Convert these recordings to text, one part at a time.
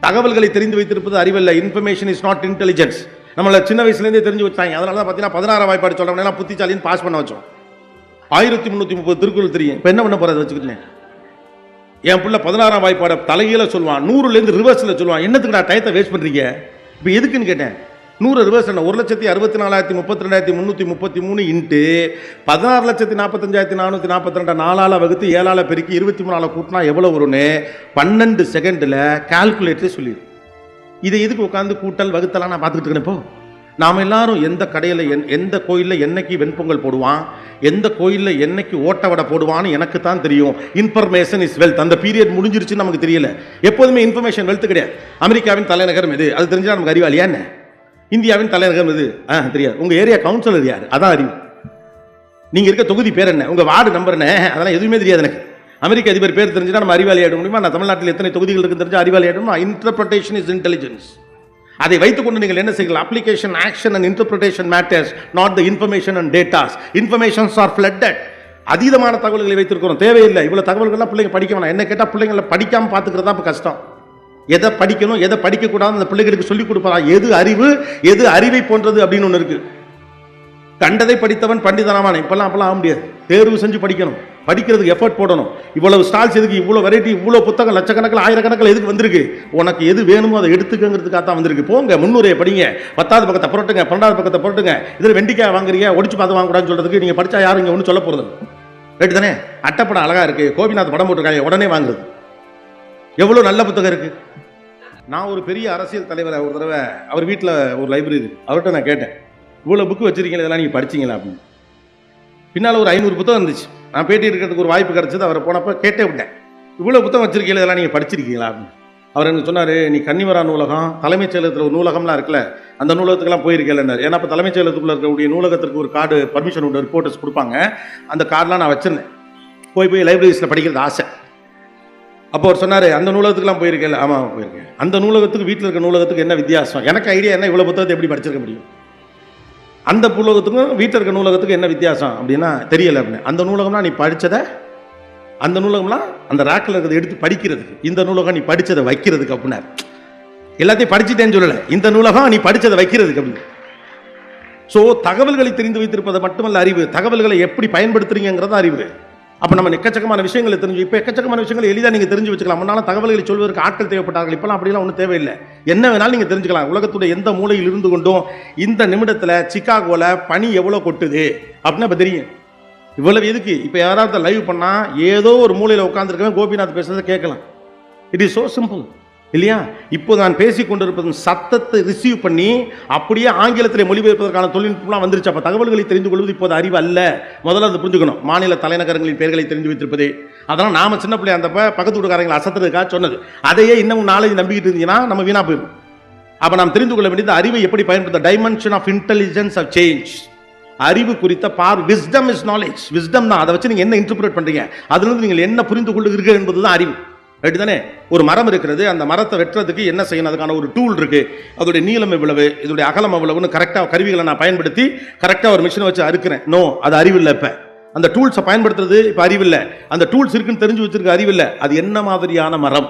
தகவல்களை தெரிந்து வைத்திருப்பது அறிவல்ல. Information is not intelligence. நம்மள சின்ன வயசுலேருந்தே தெரிஞ்சு வச்சாங்க. அதனால தான் பார்த்தீங்கன்னா 16 வாய்ப்பாடு சொல்கிறவங்க புத்திசாலின்னு பாஸ் பண்ண வச்சோம். 1330 திருக்குறள் தெரியும். இப்போ என்ன பண்ண போகிறது வச்சுக்கிட்டேன். என் பிள்ளை 16 வாய்ப்பாடை தலைகீழ சொல்லுவான், 100லேருந்து ரிவர்ஸில் சொல்லுவான். என்னத்துக்கு நான் டயத்தை வேஸ்ட் பண்ணுறீங்க? இப்போ எதுக்குன்னு கேட்டேன். 100 ரிவர்ஸ் என்ன 1,64,32,333 இன்ட்டு 16,45,442 4ஆல் வகுத்து 7ஆல் பெருக்கி 23ஆல் கூட்டினா எவ்வளோ வரும்னு 12 செகண்டில் கால்குலேட்டரே சொல்லிடு. இதை எதுக்கு உட்காந்து கூட்டல் வகுத்தலாம் நான் பார்த்துக்கிட்டு இருக்கேன். இப்போ நாம் எல்லாரும் எந்த கடையில் எந்த கோயிலில் என்னைக்கு வெண்பொங்கல் போடுவான், எந்த கோயிலில் என்னைக்கு ஓட்ட வடை போடுவான்னு எனக்கு தான் தெரியும். Information is wealth. அந்த பீரியட் முடிஞ்சிருச்சுன்னு நமக்கு தெரியல. எப்போதுமே இன்ஃபர்மேஷன் வெல்த் கிடையாது. அமெரிக்காவின் தலைநகரம் எது அது தெரிஞ்சால் நமக்கு அறிவாளியா என்ன? இந்தியாவின் தலைநகரம் எது தெரியாது. உங்கள் ஏரியா கவுன்சிலர் யார் அதான் அறிவு. நீங்கள் இருக்க தொகுதி பேர் என்ன, உங்கள் வார்டு நம்பர் என்ன, அதெல்லாம் எதுவுமே தெரியாது எனக்கு. அமெரிக்க அதிபர் பேர் தெரிஞ்சுன்னா நம்ம அறிவாளி ஆகிட முடியுமா? நான் தமிழ்நாட்டில் எத்தனை தொகுதிகள் இருக்குன்னு தெரிஞ்சு அறிவாளி ஆகிடுமா? Interpretation is intelligence. அதை வைத்துக்கொண்டு நீங்கள் என்ன செய்யலாம்? Application, action and interpretation matters, not the information and datas. Informations R flooded. அதீதமான தகவல்களை வைத்திருக்கிறோம். தேவையில்லை இவ்வளோ தகவல்கள்லாம் பிள்ளைங்க படிக்க வேணாம். என்ன கேட்டால் பிள்ளைங்களை படிக்காமல் பார்த்துக்கிறதா இப்போ கஷ்டம். எதை படிக்கணும் எதை படிக்கக்கூடாது அந்த பிள்ளைகளுக்கு சொல்லிக் கொடுப்பா. எது அறிவு எது அறிவை போன்றது அப்படின்னு ஒன்று இருக்கு. கண்டதை படித்தவன் பண்டிதனாவான இப்பெல்லாம் அப்பெல்லாம் ஆக முடியாது. தேர்வு செஞ்சு படிக்கணும். படிக்கிறதுக்கு எஃபர்ட் போடணும். இவ்வளவு ஸ்டால்ஸ் எதுக்கு, இவ்வளோ வெரைட்டி, இவ்வளோ புத்தகம் லட்சக்கணக்கில் ஆயிரக்கணக்கில் எதுக்கு வந்திருக்கு? உனக்கு எது வேணுமோ அதை எடுத்துக்கங்கிறதுக்காக தான் வந்திருக்கு. போங்க 300 படிங்க, 10வது பக்கத்தை புரட்டுங்க, 12வது பக்கத்தை புரட்டுங்க. இதில் வெண்டிக்காய் வாங்குறீங்க, ஒடிச்சு பார்த்து வாங்கக்கூடாதுன்னு சொல்றதுக்கு நீங்கள் படித்தா யாரும் இங்கே ஒன்றும் சொல்ல போகிறது ரைட்டு தானே? அட்டைப்படம் அழகாக இருக்குது, கோபிநாத் படம் போட்டிருக்காங்க, உடனே வாங்குறது. எவ்வளோ நல்ல புத்தகம் இருக்குது. நான் ஒரு பெரிய அரசியல் தலைவரை ஒரு தடவை அவர் வீட்டில் ஒரு லைப்ரரி இருக்குது, அவர்கிட்ட நான் கேட்டேன், இவ்வளோ புக்கு வச்சுருக்கீங்க, இதெல்லாம் நீங்கள் படிச்சிங்களா அப்படின்னு. பின்னால் ஒரு 500 புத்தகம் இருந்துச்சு. நான் பேட்டி எடுக்கிறதுக்கு ஒரு வாய்ப்பு கிடச்சிது. அவரை போனப்போ கேட்டே விட்டேன், இவ்வளோ புத்தகம் வச்சுருக்கீங்க, இதெல்லாம் நீங்கள் படிச்சிருக்கீங்களா அப்படின்னு. அவர் எனக்கு சொன்னார், நீ கன்னிவரா நூலகம், தலைமைச் செயலகத்தில் ஒரு நூலகம்லாம் இருக்குல்ல, அந்த நூலகத்துக்கெல்லாம் போயிருக்கேன். ஏன்னா இப்போ தலைமைச் செயலகத்துக்குள்ளே இருக்கக்கூடிய நூலகத்திற்கு ஒரு கார்டு பர்மிஷன் உண்டு, ரிப்போர்ட்டர்ஸ் கொடுப்பாங்க. அந்த கார்டெலாம் நான் வச்சுருந்தேன். போய் லைப்ரரிஸில் படிக்கிறது ஆசை. அப்போ அவர் சொன்னார், அந்த நூலகத்துக்குலாம் போயிருக்கேன். ஆமாம் போயிருக்கேன். அந்த நூலகத்துக்கு வீட்டில் இருக்க நூலகத்துக்கு என்ன வித்தியாசம்? எனக்கு ஐடியா என்ன, இவ்வளோ புத்தகத்தை எப்படி படிச்சிருக்க முடியும்? அந்த நூலகத்துக்கும் வீட்டில் இருக்க நூலகத்துக்கு என்ன வித்தியாசம் அப்படின்னா தெரியலை அப்படின்னு. அந்த நூலகம்னா நீ படித்ததை, அந்த நூலகம்லாம் அந்த ரேக்கில் இருக்கிறத எடுத்து படிக்கிறதுக்கு, இந்த நூலகம் நீ படித்ததை வைக்கிறதுக்கு அப்படின்னாரு. எல்லாத்தையும் படிச்சுட்டேன்னு சொல்லலை, இந்த நூலகம் நீ படித்ததை வைக்கிறதுக்கு அப்படின்னு. ஸோ தகவல்களை தெரிந்து வைத்திருப்பதை மட்டுமல்ல அறிவு, தகவல்களை எப்படி பயன்படுத்துறீங்கிறத அறிவு. அப்போ நம்ம எக்கச்சக்கமான விஷயங்களை தெரிஞ்சு, இப்போ எக்கச்சக்கமான விஷயங்களை எளிதாக நீங்கள் தெரிஞ்சு வச்சுக்கலாம். முன்னால தகவல்களை சொல்வதற்கு ஆட்கள் தேவைப்பட்டார்கள். இப்போலாம் அப்படிலாம் ஒன்றும் தேவையில்லை. என்ன வேணாலும் நீங்கள் தெரிஞ்சுக்கலாம். உலகத்துடைய எந்த மூலையில் இருந்து கொண்டும் இந்த நிமிடத்தில் சிக்காகோவில் பனி எவ்வளோ கொட்டுது அப்படின்னா இப்போ தெரியும். இவ்வளவு எதுக்கு? இப்போ யாராவது லைவ் பண்ணால் ஏதோ ஒரு மூலையில் உட்காந்துருக்கவன் கோபிநாத் பேசுறதை கேட்கலாம். இட் இஸ் ஸோ சிம்பிள் இல்லையா? இப்போ நான் பேசிக் கொண்டிருப்பதன் சத்தத்தை ரிசீவ் பண்ணி அப்படியே ஆங்கிலத்தில் மொழிபெயர்ப்பதற்கான தொழில்நுட்பம்லாம் வந்துருச்சு. அப்போ தகவல்களை தெரிந்து கொள்வது இப்போது அறிவு அல்ல. முதல்ல அதை புரிஞ்சுக்கணும். மாநில தலைநகரங்களின் பெயர்களை தெரிந்து வைத்திருப்பது, அதெல்லாம் நாம சின்ன பிள்ளை அந்த பக்கத்து வீட்டுக்காரங்களை அசத்துறதுக்காக சொன்னது. அதையே இன்னும் நாலேஜ் நம்பிக்கிட்டு இருந்தீங்கன்னா நம்ம வீணா போயிடும். அப்போ நாம் தெரிந்து கொள்ள வேண்டியது அறிவை எப்படி பயன்படுத்த. Dimension of intelligence of change. அறிவு குறித்த விஸ்டம் இஸ் நாலேஜ். விஸ்டம் தான். அதை வச்சு நீங்கள் என்ன இன்டர்பிரேட் பண்ணுறீங்க, அதுலேருந்து நீங்கள் என்ன புரிந்து கொள்ளுகிறீர்கள் என்பதுதான் அறிவு. ரைட்டு தானே? ஒரு மரம் இருக்கிறது, அந்த மரத்தை வெட்டுறதுக்கு என்ன செய்யணும், அதுக்கான ஒரு டூல் இருக்கு. அதோடைய நீளம் எவ்வளவு, இதோடைய அகலம் எவ்வளவுன்னு கரெக்டாக கருவிகளை நான் பயன்படுத்தி கரெக்டாக ஒரு மிஷினை வச்சு அறுக்கிறேன். நோ, அது அறிவில்லை. இப்போ அந்த டூல்ஸை பயன்படுத்துறது இப்போ அறிவில்லை. அந்த டூல்ஸ் இருக்குன்னு தெரிஞ்சு வச்சிருக்க அறிவில்லை. அது என்ன மாதிரியான மரம்,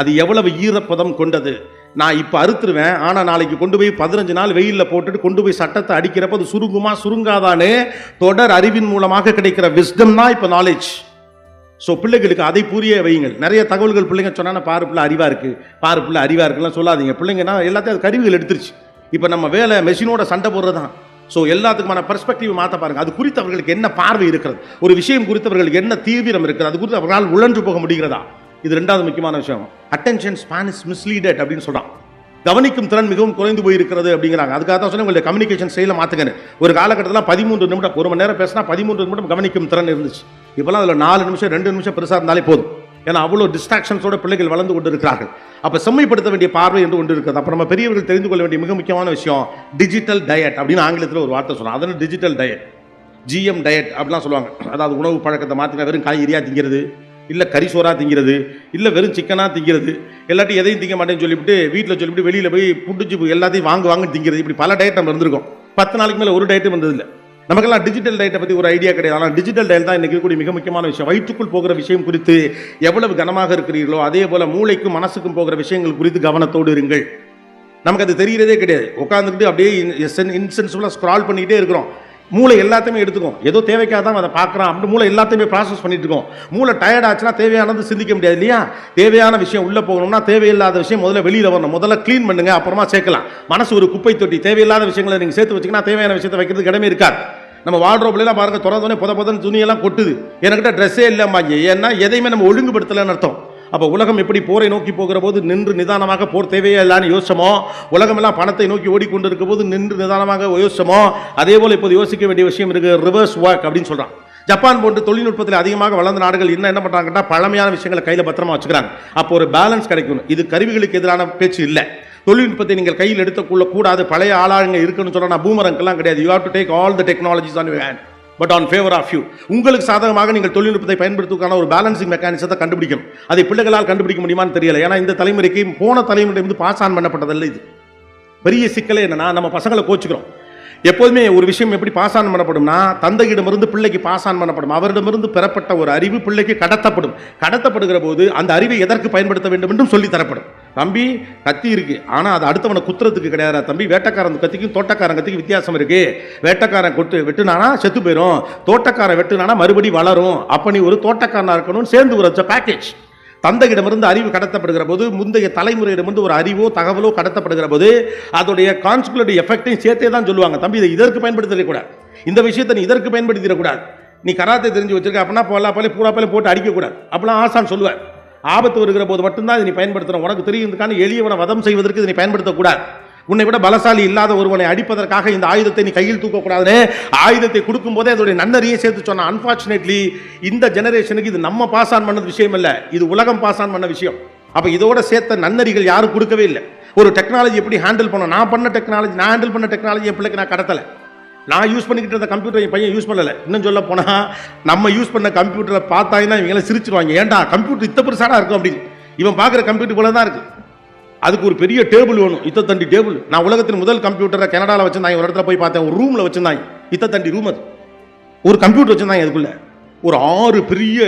அது எவ்வளவு ஈரப்பதம் கொண்டது. நான் இப்போ அறுத்துருவேன், ஆனால் நாளைக்கு கொண்டு போய் 15 நாள் வெயிலில் போட்டுட்டு கொண்டு போய் சட்டத்தை அடிக்கிறப்ப அது சுருங்குமா சுருங்காதானே தொடர் அறிவின் மூலமாக கிடைக்கிற விஸ்டம் தான் இப்போ நாலேஜ். ஸோ பிள்ளைகளுக்கு அதை புரிய வையுங்கள். நிறைய தகவல்கள் பிள்ளைங்க சொன்னால் பாரு பிள்ளை அறிவாக இருக்குது, பாரு பிள்ளை அறிவாக இருக்குலாம் சொல்லாதீங்க. பிள்ளைங்கன்னா எல்லாத்தையும் அது கருவிகள் எடுத்துருச்சு. இப்போ நம்ம வேலை மெஷினோட சண்டை போடுறது தான். ஸோ எல்லாத்துக்குமான பெர்ஸ்பெக்டிவ் மாற்ற பாருங்கள். அது குறித்து அவர்களுக்கு என்ன பார்வை இருக்கிறது, ஒரு விஷயம் குறித்து அவர்களுக்கு என்ன தீவிரம் இருக்கிறது, அது குறித்து அவர்களால் உழன்று போக முடிகிறதா. இது ரெண்டாவது முக்கியமான விஷயம். அட்டென்ஷன் ஸ்பான் இஸ் மிஸ்லீடட் அப்படின்னு சொல்கிறான். கவனிக்கும் திறன் மிகவும் குறைந்து போயிருக்கிறது அப்படிங்கிறாங்க. அதுக்காக தான் சொன்ன உங்களுடைய கம்யூனிகேஷன் ஸ்டைலை மாற்றுங்க. ஒரு காலகட்டத்தில் 13 நிமிடம், ஒரு மணி நேரம் பேசினா 13 நிமிடம் கவனிக்கும் திறன் இருந்துச்சு. இப்போலாம் அதில் 4 நிமிஷம் 2 நிமிஷம் பெருசாக இருந்தாலே போதும். ஏன்னா அவ்வளோ டிஸ்ட்ராக்ஷன்ஸோட பிள்ளைகள் வளர்ந்து கொண்டு இருக்கிறார்கள். அப்போ செம்மைப்படுத்த வேண்டிய பார்வை என்று ஒன்று இருக்குது. அப்புறம் நம்ம பெரியவர்கள் தெரிந்து கொள்ள வேண்டிய மிக முக்கியமான விஷயம் டிஜிட்டல் டயட் அப்படின்னு ஆங்கிலத்தில் ஒரு வார்த்தை சொல்லுவாங்க. அதனால் டிஜிட்டல் டயட், ஜிஎம் டயட் அப்படிலாம் சொல்லுவாங்க. அதாவது உணவு பழக்கத்தை மாற்றினா வெறும் காய்கறியாக திங்கிறது, இல்லை கறி சோறாக திங்கிறது, இல்லை வெறும் சிக்கனாக திங்கிறது, எல்லாத்தையும் எதையும் திங்க மாட்டேன்னு சொல்லிவிட்டு வீட்டில் சொல்லிவிட்டு வெளியில் போய் புடிச்சு எல்லாத்தையும் வாங்குன்னு திங்கிறது. இப்படி பல டயட் நம்ம இருந்திருக்கோம். 10 நாளைக்கு மேலே ஒரு டயட்டும் வந்ததில்லை. நமக்கெல்லாம் டிஜிட்டல் டயட்டை பற்றி ஒரு ஐடியா கிடையாது. ஆனால் டிஜிட்டல் டயல் தான் இன்றைக்கி இருக்கக்கூடிய மிக முக்கியமான விஷயம். வயிற்றுக்குள் போகிற விஷயம் குறித்து எவ்வளவு கனமாக இருக்கிறீர்களோ அதே போல் மூளைக்கும் மனசுக்கும் போகிற விஷயங்கள் குறித்து கவனத்தோடு இருங்கள். நமக்கு அது தெரிகிறதே கிடையாது. உட்காந்துக்கிட்டு அப்படியே இன்சென்சிபிளாக ஸ்க்ரால் பண்ணிக்கிட்டே இருக்கிறோம். மூளை எல்லாத்தையுமே எடுத்துக்கும். ஏதோ தேவைக்காக தான் அதை பார்க்குறான் அப்படின்னு மூளை எல்லாத்தையுமே ப்ராசஸ் பண்ணிட்டு இருக்கோம். மூளை டயர்ட் ஆச்சுன்னா தேவையானது சிந்திக்க முடியாது இல்லையா? தேவையான விஷயம் உள்ளே போகணும்னா தேவையில்லாத விஷயம் முதல்ல வெளியில் வரணும். முதல்ல க்ளீன் பண்ணுங்க, அப்புறமா சேர்க்கலாம். மனசு ஒரு குப்பை தொட்டி. தேவையில்லாத விஷயங்களை நீங்கள் சேர்த்து வச்சிங்கன்னா தேவையான விஷயத்தை வைக்கிறதுக்கு இடமே இருக்காது. நம்ம வார்ட்ரோப்லாம் பாருங்க, திறந்தோடனே புதன்னு துணியெல்லாம் கொட்டுது. என்கிட்ட ட்ரெஸ்ஸே இல்லைம்மாங்க. ஏன்னா எதையுமே நம்ம ஒழுங்குபடுத்தலைன்னு அர்த்தம். அப்போ உலகம் எப்படி போரை நோக்கி போகிற போது நின்று நிதானமாக போர் தேவையே இல்லான்னு யோசிச்சோமோ, உலகமெல்லாம் பணத்தை நோக்கி ஓடிக்கொண்டு இருக்க போது நின்று நிதானமாக யோசிச்சோமோ, அதே போல் இப்போது யோசிக்க வேண்டிய விஷயம் இருக்குது. ரிவர்ஸ் ஒர்க் அப்படின்னு சொல்கிறான். ஜப்பான் போன்ற தொழில்நுட்பத்தில் அதிகமாக வளர்ந்த நாடுகள் என்ன பண்ணுறாங்கன்னா பழமையான விஷயங்களை கையில் பத்திரமா வச்சுக்கிறாங்க. அப்போ ஒரு பேலன்ஸ் கிடைக்கணும். இது கருவிகளுக்கு எதிரான பேச்சு இல்லை. தொழில்நுட்பத்தை நீங்கள் கையில் எடுத்துக்கொள்ள கூடாது. பழைய ஆளாங்க இருக்குன்னு சொல்ல நான் பூமரங்கெல்லாம் கிடையாது. You have to take all the technologies on your hand but on favour of you. உங்களுக்கு சாதகமாக நீங்கள் தொழில்நுட்பத்தை பயன்படுத்துவதற்கான ஒரு பேலன்சிங் மெக்கானிசத்தை கண்டுபிடிக்கும். அதை பிள்ளைகளால் கண்டுபிடிக்க முடியுமான்னு தெரியல. ஏன்னா இந்த தலைமுறைக்கு போன தலைமுறை பாஸ் ஆன் பண்ணப்பட்டதில்லை. இது பெரிய சிக்கலே என்னன்னா நம்ம பசங்களை கோச்சுக்கிறோம். எப்போதுமே ஒரு விஷயம் எப்படி பாஸ் ஆன் பண்ணப்படும்னா தந்தையிடமிருந்து பிள்ளைக்கு பாஸ் ஆன் பண்ணப்படும். அவரிடமிருந்து பெறப்பட்ட ஒரு அறிவு பிள்ளைக்கு கடத்தப்படும். கடத்தப்படுகிற போது அந்த அறிவை எதற்கு பயன்படுத்த வேண்டும் என்றும் சொல்லி தரப்படும். தம்பி கத்தி இருக்கு, ஆனால் அது அடுத்தவனை குத்துறதுக்கு கிடையாது. தம்பி வேட்டக்காரன் கத்திக்கும் தோட்டக்காரன் கத்திக்கும் வித்தியாசம் இருக்கு. வேட்டக்காரன் வெட்டுனானா செத்து போயிடும், தோட்டக்காரன் வெட்டுனானா மறுபடி வளரும். அப்ப நீ ஒரு தோட்டக்காரனா இருக்கணும்னு சேர்ந்து ஒரு பேக்கேஜ். தந்தையிடமிருந்து அறிவு கடத்தப்படுகிற போது முந்தைய தலைமுறையிடமிருந்து ஒரு அறிவோ தகவலோ கடத்தப்படுகிற போது அதோடைய கான்சிகுலேட்டிவ் எஃபெக்டையும் சேர்த்தே தான் சொல்லுவாங்க. தம்பி இதை இதற்கு பயன்படுத்திடக்கூடாது, இந்த விஷயத்தை நீ இதற்கு பயன்படுத்திடக்கூடாது. நீ கராத்தை தெரிஞ்சு வச்சிருக்க அப்படின்னா பூராப்பாலே போட்டு அடிக்கக்கூடாது அப்படிலாம் ஆசான் சொல்லுவார். ஆபத்து வருகிற போது மட்டும்தான் இதை நீ பயன்படுத்தணும். உனக்கு தெரியுதுக்கான எளியவனை வதம் செய்வதற்கு இதை நீ பயன்படுத்தக்கூடாது. உன்னை விட பலசாலி இல்லாத ஒருவனை அடிப்பதற்காக இந்த ஆயுதத்தை நீ கையில் தூக்கக்கூடாதுன்னு ஆயுதத்தை கொடுக்கும் போதே அதோடைய நன்னறியை சேர்த்து சொன்ன. அன்பார்ச்சுனேட்லி இந்த ஜெனரேஷனுக்கு இது நம்ம பாஸ் ஆன் பண்ண விஷயம் இல்லை, இது உலகம் பாஸ் ஆன் பண்ண விஷயம். அப்போ இதோட சேர்த்த நன்னறிகள் யாரும் கொடுக்கவே இல்லை. ஒரு டெக்னாலஜி எப்படி ஹேண்டில் பண்ண, நான் ஹேண்டில் பண்ண டெக்னாலஜி என் பிள்ளைக்கு நான் கடத்தலை. நான் யூஸ் பண்ணிக்கிட்டு இருந்த கம்ப்யூட்டர் என் பையன் யூஸ் பண்ணலை. இன்னும் சொல்ல போனால் நம்ம யூஸ் பண்ண கம்ப்யூட்டரை பார்த்தாங்கன்னா இவங்களாம் சிரிச்சிருவாங்க. ஏன்டா கம்ப்யூட்டர் இத்த பெருசாடா இருக்கும் அப்படின்னு. இவன் பார்க்குற கம்ப்யூட்டர் போல தான் இருக்குது. அதுக்கு ஒரு பெரிய டேபிள் வேணும், இத்தத்தண்டி டேபிள். நான் உலகத்தின் முதல் கம்ப்யூட்டரை கனடாவில் வச்சிருந்தாங்க. ஒரு இடத்துல போய் பார்த்தேன், ஒரு ரூமில் வச்சிருந்தாங்க. இத்தத்தண்டி ரூம், அது ஒரு கம்ப்யூட்டர் வச்சிருந்தாங்க. அதுக்குள்ள ஒரு 6 பெரிய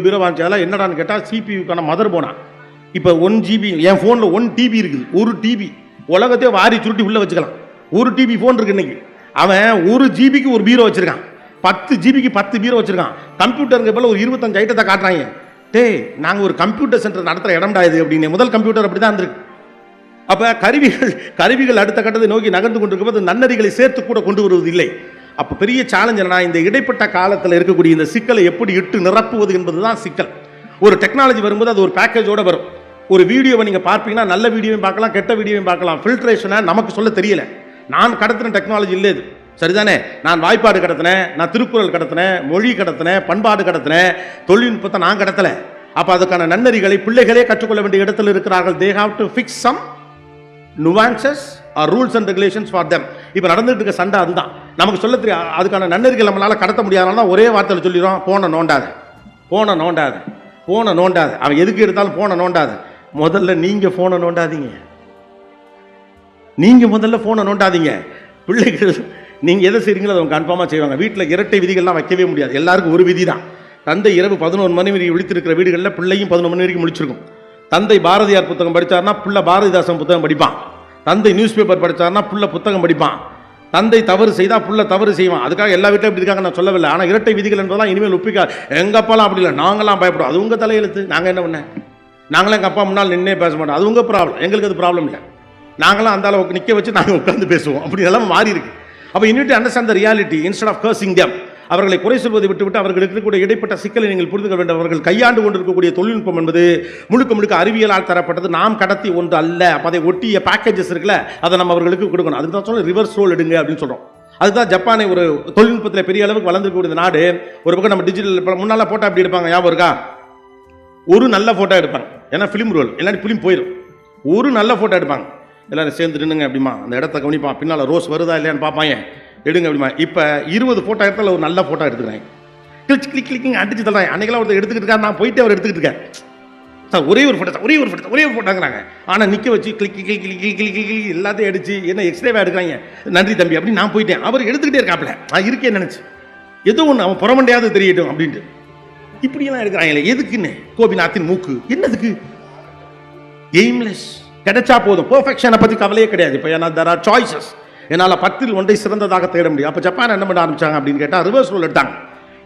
பீரோ வாங்கிச்சால என்னடான்னு கேட்டால் சிபியூக்கான மதர் போனா. இப்போ 1 GB என் ஃபோனில் 1 TB இருக்குது. 1 TB உலகத்தையே வாரி சுருட்டி உள்ளே வச்சுக்கலாம். 1 TB ஃபோன் இருக்கு இன்னைக்கு. அவன் 1 GBக்கு ஒரு பீரோ வச்சிருக்கான், 10 GBக்கு 10 பீரோ வச்சிருக்கான். கம்ப்யூட்டருக்கு போல ஒரு 25 ஐட்டத்தை காட்டுறாங்க. டேய் நாங்கள் ஒரு கம்ப்யூட்டர் சென்டர் நடத்துகிற இடம்டா இது அப்படின்னு. முதல் கம்ப்யூட்டர் அப்படி தான் இருந்திருக்கு. அப்போ கருவிகள் அடுத்த கட்டத்தை நோக்கி நகர்ந்து கொண்டிருக்கும் போது நன்னறிகளை சேர்த்து கூட கொண்டு வருவது இல்லை. அப்போ பெரிய சேலஞ்ச் என்னன்னா இந்த இடைப்பட்ட காலத்தில் இருக்கக்கூடிய இந்த சிக்கலை எப்படி இட்டு நிரப்புவது என்பது தான் சிக்கல். ஒரு டெக்னாலஜி வரும்போது அது ஒரு பேக்கேஜோடு வரும். ஒரு வீடியோவை நீங்கள் பார்ப்பீங்கன்னா நல்ல வீடியோவையும் பார்க்கலாம், கெட்ட வீடியோவையும் பார்க்கலாம். ஃபில்ட்ரேஷனை நமக்கு சொல்ல தெரியல. நான் கடத்தின டெக்னாலஜி இல்லை இது, சரிதானே? நான் வாய்ப்பாடு கடத்தினேன், நான் திருக்குறள் கடத்தினேன், மொழி கடத்தினேன், பண்பாடு கடத்தினேன், தொழில்நுட்பத்தை நான் கடத்தலை. அப்போ அதுக்கான நன்னறிகளை பிள்ளைகளே கற்றுக்கொள்ள வேண்டிய இடத்துல இருக்கிறார்கள். They have to fix some nuances or rules and regulations for them. இப்போ நடந்துட்டு இருக்க சண்டை அதுதான். நமக்கு சொல்ல தெரியும். அதுக்கான நன்னறிகள் நம்மளால் கடத்த முடியாதனால ஒரே வார்த்தையில் சொல்லிடுறோம், போனை நோண்டாத. அவன் எதுக்கு எடுத்தாலும் போனை நோண்டாத. முதல்ல நீங்கள் ஃபோனை நோண்டாதீங்க. பிள்ளைகள் நீங்கள் எதை செய்கிறீங்களோ அதை அவங்க கன்ஃபார்மாக செய்வாங்க. வீட்டில் இரட்டை விதிகள்லாம் வைக்கவே முடியாது. எல்லாருக்கும் ஒரு விதி தான். தந்தை இரவு 11 மணி வரைக்கும் விழித்திருக்கிற வீடுகளில் பிள்ளையும் 11 மணி வரைக்கும் முடிச்சிருக்கும். தந்தை பாரதியார் புத்தகம் படித்தார்னா பிள்ளை பாரதிதாசன் புத்தகம் படிப்பான். தந்தை நியூஸ் பேப்பர் படித்தார்னா பிள்ளை புத்தகம் படிப்பான். தந்தை தவறு செய்தால் பிள்ளை தவறு செய்வான். அதுக்காக எல்லா வீட்டிலும் இப்படி இருக்காங்க நான் சொல்லவில்லை. ஆனால் இரட்டை விதிகள் என்பதெல்லாம் இனிமேல் ஒப்பிக்கா. எங்கள் அப்பாலாம் அப்படி இல்லை, நாங்களாம் பயப்படும். அது உங்கள் தலையெழுத்து. நாங்கள் என்ன பண்ணேன்? நாங்களாம் எங்கள் அப்பா முன்னால் நின்னே பேச மாட்டோம். அது உங்கள் ப்ராப்ளம், எங்களுக்கு அது ப்ராப்ளம் இல்லை. நாங்களாம் அந்த அளவுக்கு நிற்க வச்சு நாங்கள் உட்காந்து பேசுவோம். அப்படி எல்லாம் மாறி இருக்கு. அப்போ you need to understand the reality instead of cursing them. அவர்களை குறை சொல்வதை விட்டுவிட்டு அவர்களுக்கு இருக்கக்கூடிய இடைப்பட்ட சிக்கலை நீங்கள் புரிந்து கொள்ள வேண்டும். அவர்கள் கையாண்டு கொண்டிருக்கக்கூடிய தொழில்நுட்பம் என்பது முழுக்க அறிவியலால் தரப்பட்டது, நாம் கடத்தி ஒன்று அல்ல. அப்போ அதை ஒட்டிய பேக்கேஜஸ் இருக்குல்ல, அதை நம்ம அவர்களுக்கு கொடுக்கணும். அதுக்கு தான் சொல்ல ரிவர்ஸ் ரோல் எடுங்க அப்படின்னு சொல்கிறோம். அதுதான் ஜப்பானை ஒரு தொழில்நுட்பத்தில் பெரிய அளவுக்கு வளர்ந்துக்கூடிய நாடு. ஒரு பக்கம் நம்ம டிஜிட்டல் முன்னால் ஃபோட்டோ அப்படி எடுப்பாங்க, ஞாபகம் இருக்கா? ஒரு நல்ல ஃபோட்டோ எடுப்பாங்க, ஏன்னா ஃபிலிம் ரோல் எல்லாரும் ஃபிலிம் போயிடும். ஒரு நல்ல ஃபோட்டோ எடுப்பாங்க, எல்லாரும் சேர்ந்து நின்னுங்க அப்படிமா, அந்த இடத்த கவனிப்பான், பின்னால் ரோஸ் வருதா இல்லையான்னு பார்ப்பாங்க, எடுங்க அப்படிமா. இப்போ 20 ஃபோட்டோ இடத்துல ஒரு நல்ல ஃபோட்டோ எடுத்துக்கிறாங்க, கிளிக்கிங் அடிச்சு தர்றாங்க. அன்றைக்கெல்லாம் ஒருத்தர் எடுத்துக்கிட்டு இருக்காரு, நான் போயிட்டு அவர் எடுத்துக்கிட்டு இருக்கேன். சார் ஒரே ஒரு ஃபோட்டோங்கிறாங்க. ஆனால் நிற்க வச்சு கிளிக் எல்லாத்தையும் அடிச்சு என்ன எக்ஸ்ரேவாக எடுக்கிறாங்க. நன்றி தம்பி அப்படின்னு நான் போயிட்டேன். அவர் எடுத்துக்கிட்டே இருக்காப்ல, நான் இருக்கேன்னு நினச்சி ஏதோ ஒன்று அவன் புறமண்டையாவது தெரியட்டும் அப்படின்ட்டு இப்படியெல்லாம் எடுக்கிறாங்களே. எதுக்குன்னு கோபிநாத்தின் மூக்கு என்னதுக்கு? எய்ம்லெஸ். கிடைச்சா போதும். பெர்ஃபெக்ஷனை பற்றி கவலையே கிடையாது. இப்போ ஏன்னா there are choices. என்னால் 10ல் ஒன்றை சிறந்ததாக தேட முடியும். அப்போ ஜப்பான் என்ன பண்ண ஆரம்பிச்சாங்க அப்படின்னு கேட்டால் ரிவர்ஸ் ரோல் எடுத்தாங்க.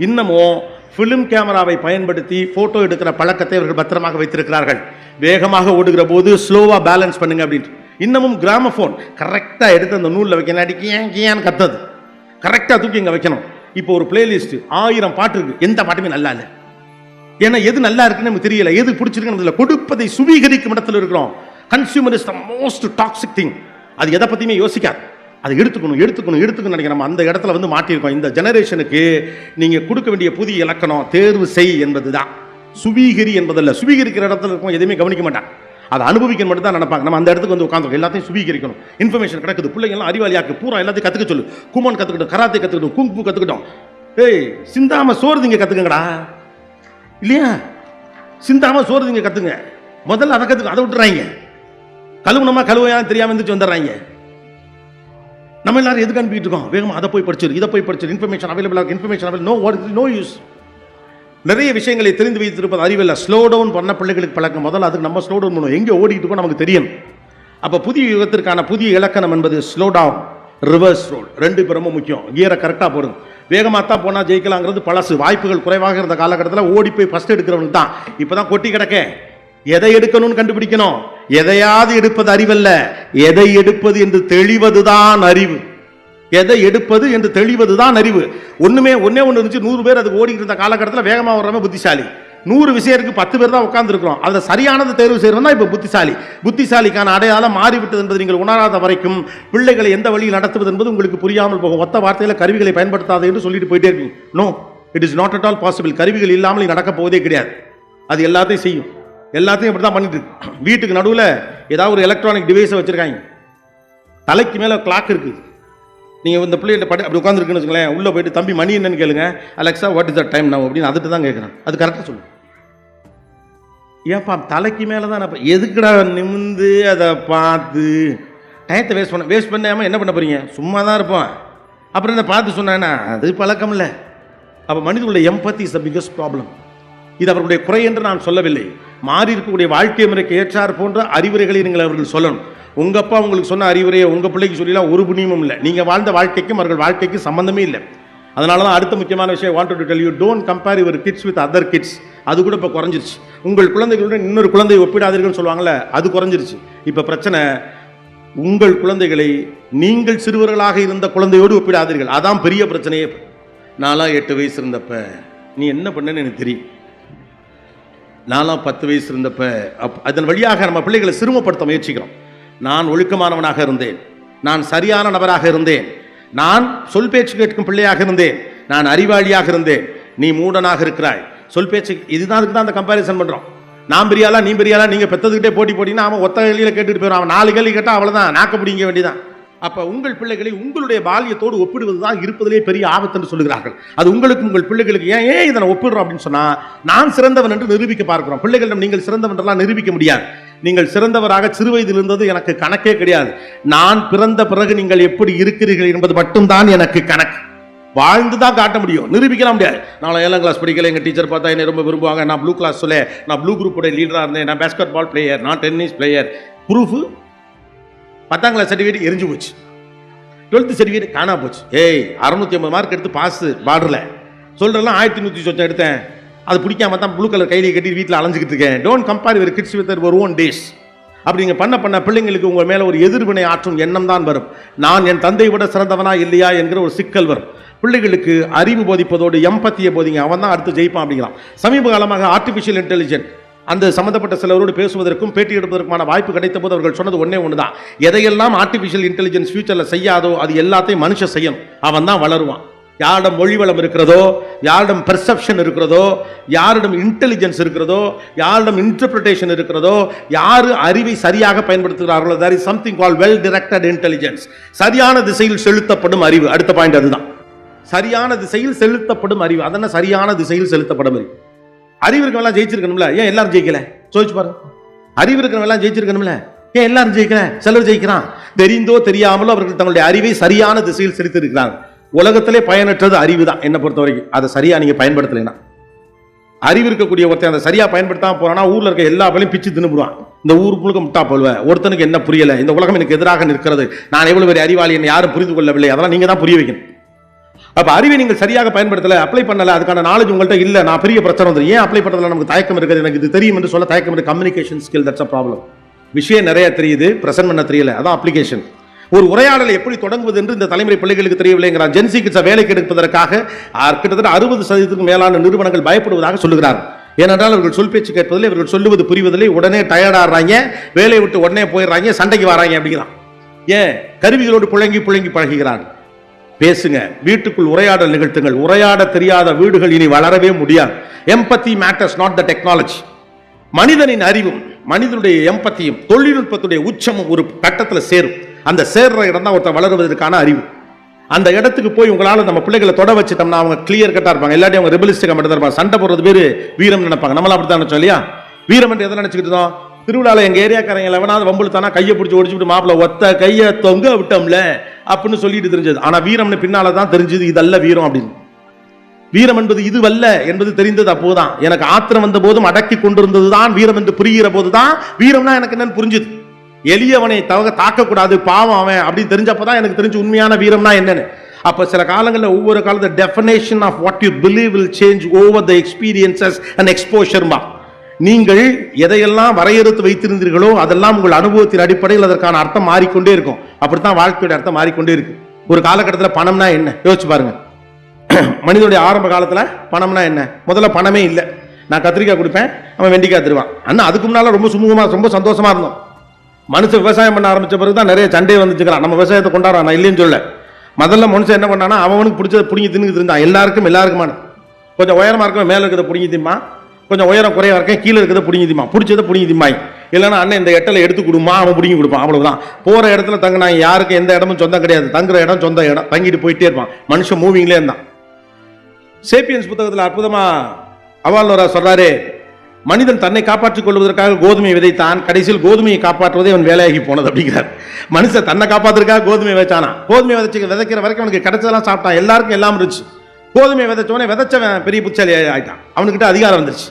இன்னமும் ஃபிலிம் கேமராவை பயன்படுத்தி ஃபோட்டோ எடுக்கிற பழக்கத்தை அவர்கள் பத்திரமாக வைத்திருக்கிறார்கள். வேகமாக ஓடுகிற போது ஸ்லோவாக பேலன்ஸ் பண்ணுங்க அப்படின்ட்டு. இன்னமும் கிராமஃபோன் கரெக்டாக எடுத்து அந்த நூலில் வைக்கணும். அடிக்கியான்னு கத்தது கரெக்டாக தூக்கி இங்கே வைக்கணும். இப்போ ஒரு பிளேலிஸ்ட் 1000 பாட்டு இருக்கு, எந்த பாட்டுமே நல்லா இல்லை. ஏன்னா எது நல்லா இருக்குன்னு நமக்கு தெரியல, எது பிடிச்சிருக்குன்னு. கொடுப்பதை சுவீகரிக்கும் இடத்துல இருக்கிறோம். Consumer is the most toxic thing. அது எதை பற்றியுமே யோசிக்காது. அதை எடுத்துக்கணும் நினைக்கிறோம். அந்த இடத்துல வந்து மாட்டியிருக்கோம். இந்த ஜெனரேஷனுக்கு நீங்கள் கொடுக்க வேண்டிய புதிய இலக்கணம் தேர்வு செய் என்பது தான். சுவீகரி என்பதல்ல. சுவீகரிக்கிற இடத்துல இருக்கும் எதுவுமே கவனிக்க மாட்டாங்க. அதை அனுபவிக்க மட்டும் தான் நினைப்பாங்க. நம்ம அந்த இடத்துக்கு வந்து உட்காந்துருக்கோம். எல்லாத்தையும் சுவீகரிக்கணும். இன்ஃபர்மேஷன் கிடக்குது. பிள்ளைங்கள்லாம் அறிவாளியாக்கு பூரா எல்லாத்தையும் கற்றுக்க சொல்லு. குமான் கற்றுக்கிட்டோம், கராத்தே கற்றுக்கிட்டோம், குங்கு கற்றுக்கிட்டோம். ஏய் சிந்தாம சோறு திங்க கற்றுக்கங்கடா இல்லையா? சிந்தாம சோறு திங்க கற்றுங்க. முதல்ல அதை கற்றுக்க. அதை விட்டுறாங்க. கழுவுனமா கழுவையான்னு தெரியாமல் இருந்துச்சு வந்துடுறாங்க. நம்ம எல்லாரும் எதுக்கு அனுப்பிட்டு இருக்கோம்? வேகமாக அதை போய் படிச்சிரு, இதை போய் படிச்சிரு. இன்ஃபர்மேஷன் அவைலபிளாக இன்ஃபர்மேஷன் அவைலபிள். No use. நிறைய விஷயங்களை தெரிந்து வைத்திருப்பது அறிவில்லை. ஸ்லோ டவுன் பண்ண பிள்ளைகளுக்கு பழக்கம். முதல்ல அதுக்கு நம்ம ஸ்லோ டவுன் பண்ணுவோம். எங்கே ஓடிட்டு இருக்கோம் நமக்கு தெரியும். அப்போ புதிய யுகத்திற்கான புதிய இலக்கணம் என்பது ஸ்லோ டவுன், ரிவர்ஸ் ரோல். 2 ரொம்ப முக்கியம். கியரை கரெக்டாக போடுங்க. வேகமாக தான் போனால் ஜெயிக்கலாங்கிறது பழசு. வாய்ப்புகள் குறைவாக இருந்த காலகட்டத்தில் ஓடி போய் ஃபர்ஸ்ட் எடுக்கிறவனுக்கு தான். இப்போ தான் கொட்டி கிடக்க. எதை எடுக்கணும்னு கண்டுபிடிக்கணும். எதையாவது எடுப்பது அறிவல்ல, எதை எடுப்பது என்று தெளிவதுதான் அறிவு. எதை எடுப்பது என்று தெளிவதுதான் அறிவு. ஒன்னே ஒன்று இருந்துச்சு. 100 பேர் அதுக்கு ஓடி இருந்த காலகட்டத்தில் வேகமாக வர்றவங்க புத்திசாலி. 100 விஷயம் இருக்கு, 10 பேர் தான் உட்கார்ந்துருக்கிறோம். அதில் சரியானது தேர்வு செய்யறோம் தான் இப்போ புத்திசாலி. புத்திசாலிக்கான அடையாளம் மாறிவிட்டது என்பது நீங்கள் உணராத வரைக்கும் பிள்ளைகளை எந்த வழியில் நடத்துவது என்பது உங்களுக்கு புரியாமல் போகும். ஒத்த வார்த்தையில் கருவிகளை பயன்படுத்தாது என்று சொல்லிட்டு போயிட்டே இருக்கீங்க. No, it is not at all possible. கருவிகள் இல்லாமல் நடக்க போவதே கிடையாது. அது எல்லாத்தையும் செய்யும். எல்லாத்தையும் இப்படி தான் பண்ணிட்டு இருக்கு. வீட்டுக்கு நடுவில் ஏதாவது ஒரு எலக்ட்ரானிக் டிவைஸை வச்சிருக்காங்க. தலைக்கு மேலே கிளாக் இருக்குது. நீங்கள் இந்த பிள்ளைகிட்ட அப்படி உட்காந்துருக்குன்னு வச்சுங்களேன். உள்ளே போயிட்டு தம்பி மணி என்னன்னு கேளுங்க. Alexa what is the time now அப்படின்னு அதுட்டு தான் கேட்குறேன். அது கரெக்டாக சொல்லுங்க. ஏன்ப்பா தலைக்கு மேலே தான். அப்போ எதுக்குடா நிமிந்து அதை பார்த்து டயத்தை வேஸ்ட் பண்ணாமல் என்ன பண்ண போறீங்க? சும்மா தான் இருப்போம். அப்புறம் இதை பார்த்து சொன்னேன்னா அது பழக்கம் இல்லை. அப்போ மனிதனுடைய எம்பத்தி இஸ் த பிகஸ்ட் ப்ராப்ளம். இது அவர்களுடைய குறை என்று நான் சொல்லவில்லை. மாறி இருக்கக்கூடிய வாழ்க்கை முறைக்கு ஏற்றார் போன்ற அறிவுரைகளை நீங்கள் அவர்கள் சொல்லணும். உங்கள் அப்பா உங்களுக்கு சொன்ன அறிவுரையை உங்கள் பிள்ளைக்கு சொல்லலாம் ஒரு புண்ணியமும் இல்லை. நீங்கள் வாழ்ந்த வாழ்க்கைக்கும் அவர்கள் வாழ்க்கைக்கும் சம்பந்தமே இல்லை. அதனால தான் அடுத்த முக்கியமான விஷயம் want to tell you, don't compare your kids with other kids. அது கூட இப்போ குறைஞ்சிருச்சு. உங்கள் குழந்தைகளுடன் இன்னொரு குழந்தையை ஒப்பிடாதீர்கள்னு சொல்லுவாங்கள்ல, அது குறைஞ்சிருச்சு. இப்போ பிரச்சனை உங்கள் குழந்தைகளை நீங்கள் சிறுவர்களாக இருந்த குழந்தையோடு ஒப்பிடாதீர்கள். அதான் பெரிய பிரச்சனையே. நான்லாம் 8 வயசு இருந்தப்ப நீ என்ன பண்ணேன்னு எனக்கு தெரியும். நான்லாம் 10 வயசு இருந்தப்ப அதன் வழியாக நம்ம பிள்ளைகளை சிறுமப்படுத்த முயற்சிக்கிறோம். நான் ஒழுக்கமானவனாக இருந்தேன், நான் சரியான நபராக இருந்தேன், நான் சொல் பேச்சு கேட்கும் பிள்ளையாக இருந்தேன், நான் அறிவாளியாக இருந்தேன், நீ மூடனாக இருக்கிறாய். சொல் பேச்சு இதுதான். அதுக்கு தான் அந்த கம்பேரிசன் பண்ணுறோம். நான் பெரியாளா நீ பெரியாளா, நீங்கள் பெற்றதுக்கிட்டே போட்டிங்கன்னா அவன் ஒத்த கேள்வியில் கேட்டுட்டு போயிடும். அவன் 4 கேள்வி கேட்டால் அவ்வளோதான், நாக்க பிடிங்க வேண்டியதான். அப்போ உங்கள் பிள்ளைகளை உங்களுடைய பால்யத்தோடு ஒப்பிடுவது தான் இருப்பதிலே பெரிய ஆபத்து என்று சொல்லுகிறார்கள். அது உங்களுக்கு உங்கள் பிள்ளைகளுக்கு ஏன் இதை ஒப்பிடுறோம் அப்படின்னு சொன்னால், நான் சிறந்தவன் என்று நிரூபிக்க பார்க்கிறோம். பிள்ளைகளிடம் நீங்கள் சிறந்தவன் என்றெல்லாம் நிரூபிக்க முடியாது. நீங்கள் சிறந்தவராக சிறு வயதில் இருந்தது எனக்கு கணக்கே கிடையாது. நான் பிறந்த பிறகு நீங்கள் எப்படி இருக்கிறீர்கள் என்பது மட்டும்தான் எனக்கு கணக்கு. வாழ்ந்து தான் காட்ட முடியும், நிரூபிக்கலாம் முடியாது. நான் 7ஆம் கிளாஸ் படிக்கல, எங்கள் டீச்சர் பார்த்தா என்னை ரொம்ப விரும்புவாங்க. நான் ப்ளூ கிளாஸ் சொல்ல, நான் ப்ளூ குரூப்போட லீடராக இருந்தேன், நான் பேஸ்கெட் பால் பிளேயர், நான் டென்னிஸ் பிளேயர். ப்ரூஃபு 10ஆம் கிளாஸ் சர்டிஃபிகேட் எரிஞ்சு போச்சு, 12th சர்டிஃபிகேட் காணா போச்சு. 650 மார்க் எடுத்து பாஸ் பார்டரில் சொல்கிறலாம் 1100 சொச்சம் எடுத்தேன். அது பிடிக்காம தான் ப்ளூ கலர் கையிலே கட்டி வீட்டில் அலைஞ்சிக்கிட்டு இருக்கேன். Don't compare your kids with your own days. அப்படிங்க பண்ண பிள்ளைங்களுக்கு உங்கள் மேலே ஒரு எதிர்வினை ஆற்றும் எண்ணம் தான் வரும். நான் என் தந்தை விட சிறந்தவனா இல்லையா என்கிற ஒரு சிக்கல் வரும். பிள்ளைகளுக்கு அறிவு போதிப்பதோடு எம்பத்தியை போதிங்க, அவன் தான் அடுத்து ஜெயிப்பான் அப்படிங்கிறான். சமீப காலமாக ஆர்டிஃபிஷியல் இன்டெலிஜென்ஸ் அந்த சம்பந்தப்பட்ட சிலரோடு பேசுவதற்கும் பேட்டி எடுப்பதற்குமான வாய்ப்பு கிடைத்த போது அவர்கள் சொன்னது ஒன்று தான். எதையெல்லாம் ஆர்டிஃபிஷியல் இன்டெலிஜென்ஸ் ஃபியூச்சரில் செய்யாதோ அது எல்லாத்தையும் மனுஷன் செய்யணும், அவன் தான் வளருவான். யாரிடம் மொழி வளம் இருக்கிறதோ, யாரிடம் பெர்செப்ஷன் இருக்கிறதோ, யாரிடம் இன்டெலிஜென்ஸ் இருக்கிறதோ, யாரிடம் இன்டர்பிரிட்டேஷன் இருக்கிறதோ, யார் அறிவை சரியாக பயன்படுத்துகிறார்களோ, there is something called well directed intelligence. சரியான திசையில் செலுத்தப்படும் அறிவு. அடுத்த பாயிண்ட் அதுதான், சரியான திசையில் செலுத்தப்படும் அறிவு. அதென்ன சரியான திசையில் செலுத்தப்படும் அறிவு? அறிவு இருக்கவெல்லாம் ஜெயிச்சிருக்கணும்ல, ஏன் எல்லாரும் ஜெயிக்கல? சோதிச்சு பாருங்க. அறிவு இருக்கவெல்லாம் ஜெயிச்சிருக்கணும்ல, ஏன் எல்லாரும் ஜெயிக்கல? சிலர் ஜெயிக்கிறான். தெரிந்தோ தெரியாமலோ அவர்கள் தங்களுடைய அறிவை சரியான திசையில் செலுத்திருக்கிறாங்க. உலகத்திலே பயனற்றது அறிவு தான் என்ன பொறுத்த வரைக்கும். அதை சரியா நீங்க பயன்படுத்தலைன்னா, அறிவு இருக்கக்கூடிய ஒருத்தன் அதை சரியா பயன்படுத்தாம போறானா ஊர்ல இருக்க எல்லா வேலையும் பிச்சு தின்னுடுவான். இந்த ஊர் முழுக்க முட்டா போல்வேன். ஒருத்தனுக்கு என்ன புரியல, இந்த உலகம் எனக்கு எதிராக நிற்கிறது, நான் எவ்வளவு பெரிய அறிவாளி, என்ன யாரும் புரிந்து கொள்ளவில்லை, அதெல்லாம் நீங்க தான் புரிய வைக்கணும். அப்ப அறிவை நீங்கள் சரியாக பயன்படுத்தல, அப்ளை பண்ணல, அதுக்கான நாலேஜ் உங்கள்கிட்ட இல்ல, நான் பெரிய பிரச்சனை வந்து ஏன் அப்ளை பண்றதுல நமக்கு தயக்கம் இருக்குது, எனக்கு இது தெரியும் என்று சொல்ல தயக்கம் இருக்கு. Communication skill, that's a problem. விஷயம் நிறைய தெரியுது, பிரசன்ட் பண்ண தெரியல, அதான் அப்ளிகேஷன். ஒரு உரையாடலை எப்படி தொடங்குவது என்று இந்த தலைமுறை பிள்ளைகளுக்கு தெரியவில்லைங்கிறார். ஜென்சி கிட்ஸை வேலைக்கு எடுப்பதற்காக கிட்டத்தட்ட 60% மேலான நிறுவனங்கள் பயப்படுவதாக சொல்லுகிறார். ஏனென்றால் அவர்கள் சொல் பேச்சு கேட்பதில்லை, இவர்கள் சொல்லுவது புரிவதில்லை, உடனே டயர்டாடுறாங்க, வேலையை விட்டு உடனே போயிடுறாங்க, சண்டைக்கு வராங்க அப்படிங்கிறான். ஏன்? கருவிகளோடு புழங்கி பழகுகிறான். பேசுங்க, வீட்டுக்குள் உரையாடல் நிகழ்த்துங்கள். உரையாட தெரியாத வீடுகள் இனி வளரவே முடியாது. எம்பத்தி மேட்டர்ஸ், நாட் த டெக்னாலஜி. மனிதனின் அறிவும் மனிதனுடைய எம்பத்தியும் தொழில்நுட்பத்துடைய உச்சமும் ஒரு கட்டத்தில் சேரும். அந்த சேர்ற இடம் தான் ஒருத்தர் வளருவதற்கான அறிவு. அந்த இடத்துக்கு போய் உங்களால் நம்ம பிள்ளைகளை தொட வச்சுட்டோம்னா அவங்க கிளியர் கட்டா இருப்பாங்க. எல்லாத்தையும் அவங்க ரெபலிஸ்டிக்கா மட்டும் தான் இருப்பாங்க. சண்டை போடுறது பேரு வீரம் நினைப்பாங்க. நம்மளாம் அப்படித்தான் நினைச்சோம் இல்லையா? வீரம் என்று எதை நினைச்சுக்கிட்டு இருந்தோம்? திருவிழாவில் எங்க ஏரியாக்காரங்க எவனாவது வம்புழுத்தானா கையை பிடிச்சி ஒடிச்சுட்டு மாப்பிள்ள ஒத்த கையை தொங்க விட்டோம்ல அப்படின்னு சொல்லிட்டு தெரிஞ்சது. ஆனா வீரம்னு பின்னால தான் தெரிஞ்சது இதல்ல வீரம் அப்படின்னு. வீரம் என்பது இதுவல்ல என்பது தெரிந்தது அப்போதான். எனக்கு ஆத்திரம் வந்த போதும் அடக்கி கொண்டிருந்ததுதான் வீரம் என்று புரிகிற போதுதான் வீரம்னா எனக்கு என்னன்னு புரிஞ்சுது. எளியவனை தாக்கக்கூடாது, பாவம் அவன் அப்படின்னு தெரிஞ்சப்பதான் எனக்கு தெரிஞ்சு உண்மையான வீரம்னா என்னன்னு. அப்ப சில காலங்களில் ஒவ்வொரு காலத்தில் definition of what you believe will change over the experiences and exposure. நீங்கள் எதையெல்லாம் வரையறுத்து வைத்திருந்தீர்களோ அதெல்லாம் உங்கள் அனுபவத்தின் அடிப்படையில் அதற்கான அர்த்தம் மாறிக்கொண்டே இருக்கும். அப்படித்தான் வாழ்க்கையோட அர்த்தம் மாறிக்கொண்டே இருக்கு. ஒரு காலகட்டத்தில் பணம்னா என்ன யோசிச்சு பாருங்க. மனிதனுடைய ஆரம்ப காலத்தில் பணம்னா என்ன? முதல்ல பணமே இல்லை. நான் கத்திரிக்காய் கொடுப்பேன், அவன் வெண்டிக்காய் தருவான். அண்ணா அதுக்கு முன்னால ரொம்ப சுமூகமா ரொம்ப சந்தோஷமா இருந்தோம். மனுஷன் விவசாயம் பண்ண ஆரம்பிச்ச பிறகு தான் நிறைய சண்டையை வந்துச்சுக்கிறான். நம்ம விவசாயத்தை கொண்டாடுறான், நான் இல்லைன்னு சொல்ல. முதல்ல மனுஷன் என்ன பண்ணானா அவனுக்கு பிடிச்சதை பிடிங்கி தின்னு இருந்தான். எல்லாருக்குமான கொஞ்சம் உயரமா இருக்க மேலே இருக்கிறத பிடிங்கி திம்மா, கொஞ்சம் உயரம் குறையா இருக்கேன் கீழே இருக்கிறத பிடிங்கி திம்மா, பிடிச்சதை பிடிங்கி திம்மாய். இல்லைன்னா அண்ணன் இந்த எட்டலை எடுத்து கொடுமா, அவன் பிடிங்கி கொடுப்பான். அவ்வளவுதான். போற இடத்துல தங்கினா யாருக்கு எந்த இடமும் சொந்தம் கிடையாது. தங்குற இடம் சொந்த இடம், தங்கிட்டு போயிட்டே இருப்பான். மனுஷன் மூவிங்லேயே இருந்தான். சேப்பியன்ஸ் புத்தகத்தில் அற்புதமா அவால்வரா சொல்றாரு, மனிதன் தன்னை காப்பாற்றிக் கொள்வதற்காக கோதுமை விதைத்தான், கடைசியில் கோதுமையை காப்பாற்றுவதே அவன் வேலையாகி போனது அப்படிங்கிறார். மனுஷன் தன்னை காப்பாற்றுறதுக்காக கோதுமை விதைச்சானா, கோதுமை விதைக்கிற வரைக்கும் அவனுக்கு கிடைச்சதெல்லாம் சாப்பிட்டான், எல்லாருக்கும் எல்லாம் இருந்துச்சு. கோதுமை விதைச்சவனே விதைச்சவன் பெரிய புச்சாலி ஆயிட்டான், அவனுக்கிட்ட அதிகாரம் வந்துருச்சு.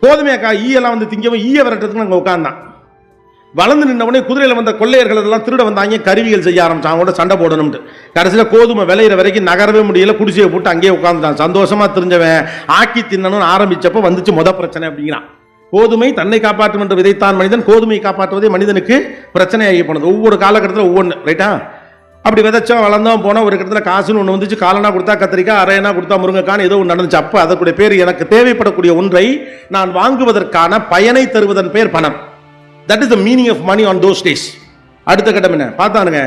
கோதுமையக்கா ஈயெல்லாம் வந்து திங்கவும் ஈய விரட்டுறதுக்கு அங்கே உட்கார்ந்தான். வளர்ந்து நின்றவனே குதிரையில் வந்த கொள்ளையர்கள் எல்லாம் திருட வந்தாங்க, கருவிகள் செய்ய ஆரம்பிச்சான், அவங்களோட சண்டை போடணும்ட்டு. கடைசியில் கோதுமை விளையிற வரைக்கும் நகரவே முடியல, குடிசையை போட்டு அங்கேயே உட்காந்துட்டான். சந்தோஷமா தெரிஞ்சவன் ஆக்கி தின்னணும்னு ஆரம்பிச்சப்போ வந்துச்சு முத பிரச்சனை அப்படிங்கிறான். கோதுமை தன்னை காப்பாற்றும் என்று விதைத்தான் மனிதன், கோதுமையை காப்பாற்றுவதே மனிதனுக்கு பிரச்சனையாகி போனது. ஒவ்வொரு காலகட்டத்தில் ஒவ்வொன்று, ரைட்டா? அப்படி விதைச்சா வளர்ந்தோம் போனால் ஒரு இடத்துல காசுன்னு ஒன்று வந்துச்சு. காலனா கொடுத்தா கத்திரிக்காய், அரையனா கொடுத்தா முருங்கைக்கான்னு ஏதோ ஒன்று நடந்துச்சு. அப்போ அதற்குடைய பேர் எனக்கு தேவைப்படக்கூடிய ஒன்றை நான் வாங்குவதற்கான பயனை தருவதன் பேர் பணம். That is the meaning of money on those days. அடுத்த கட்டம் என்ன பார்த்தானுங்க,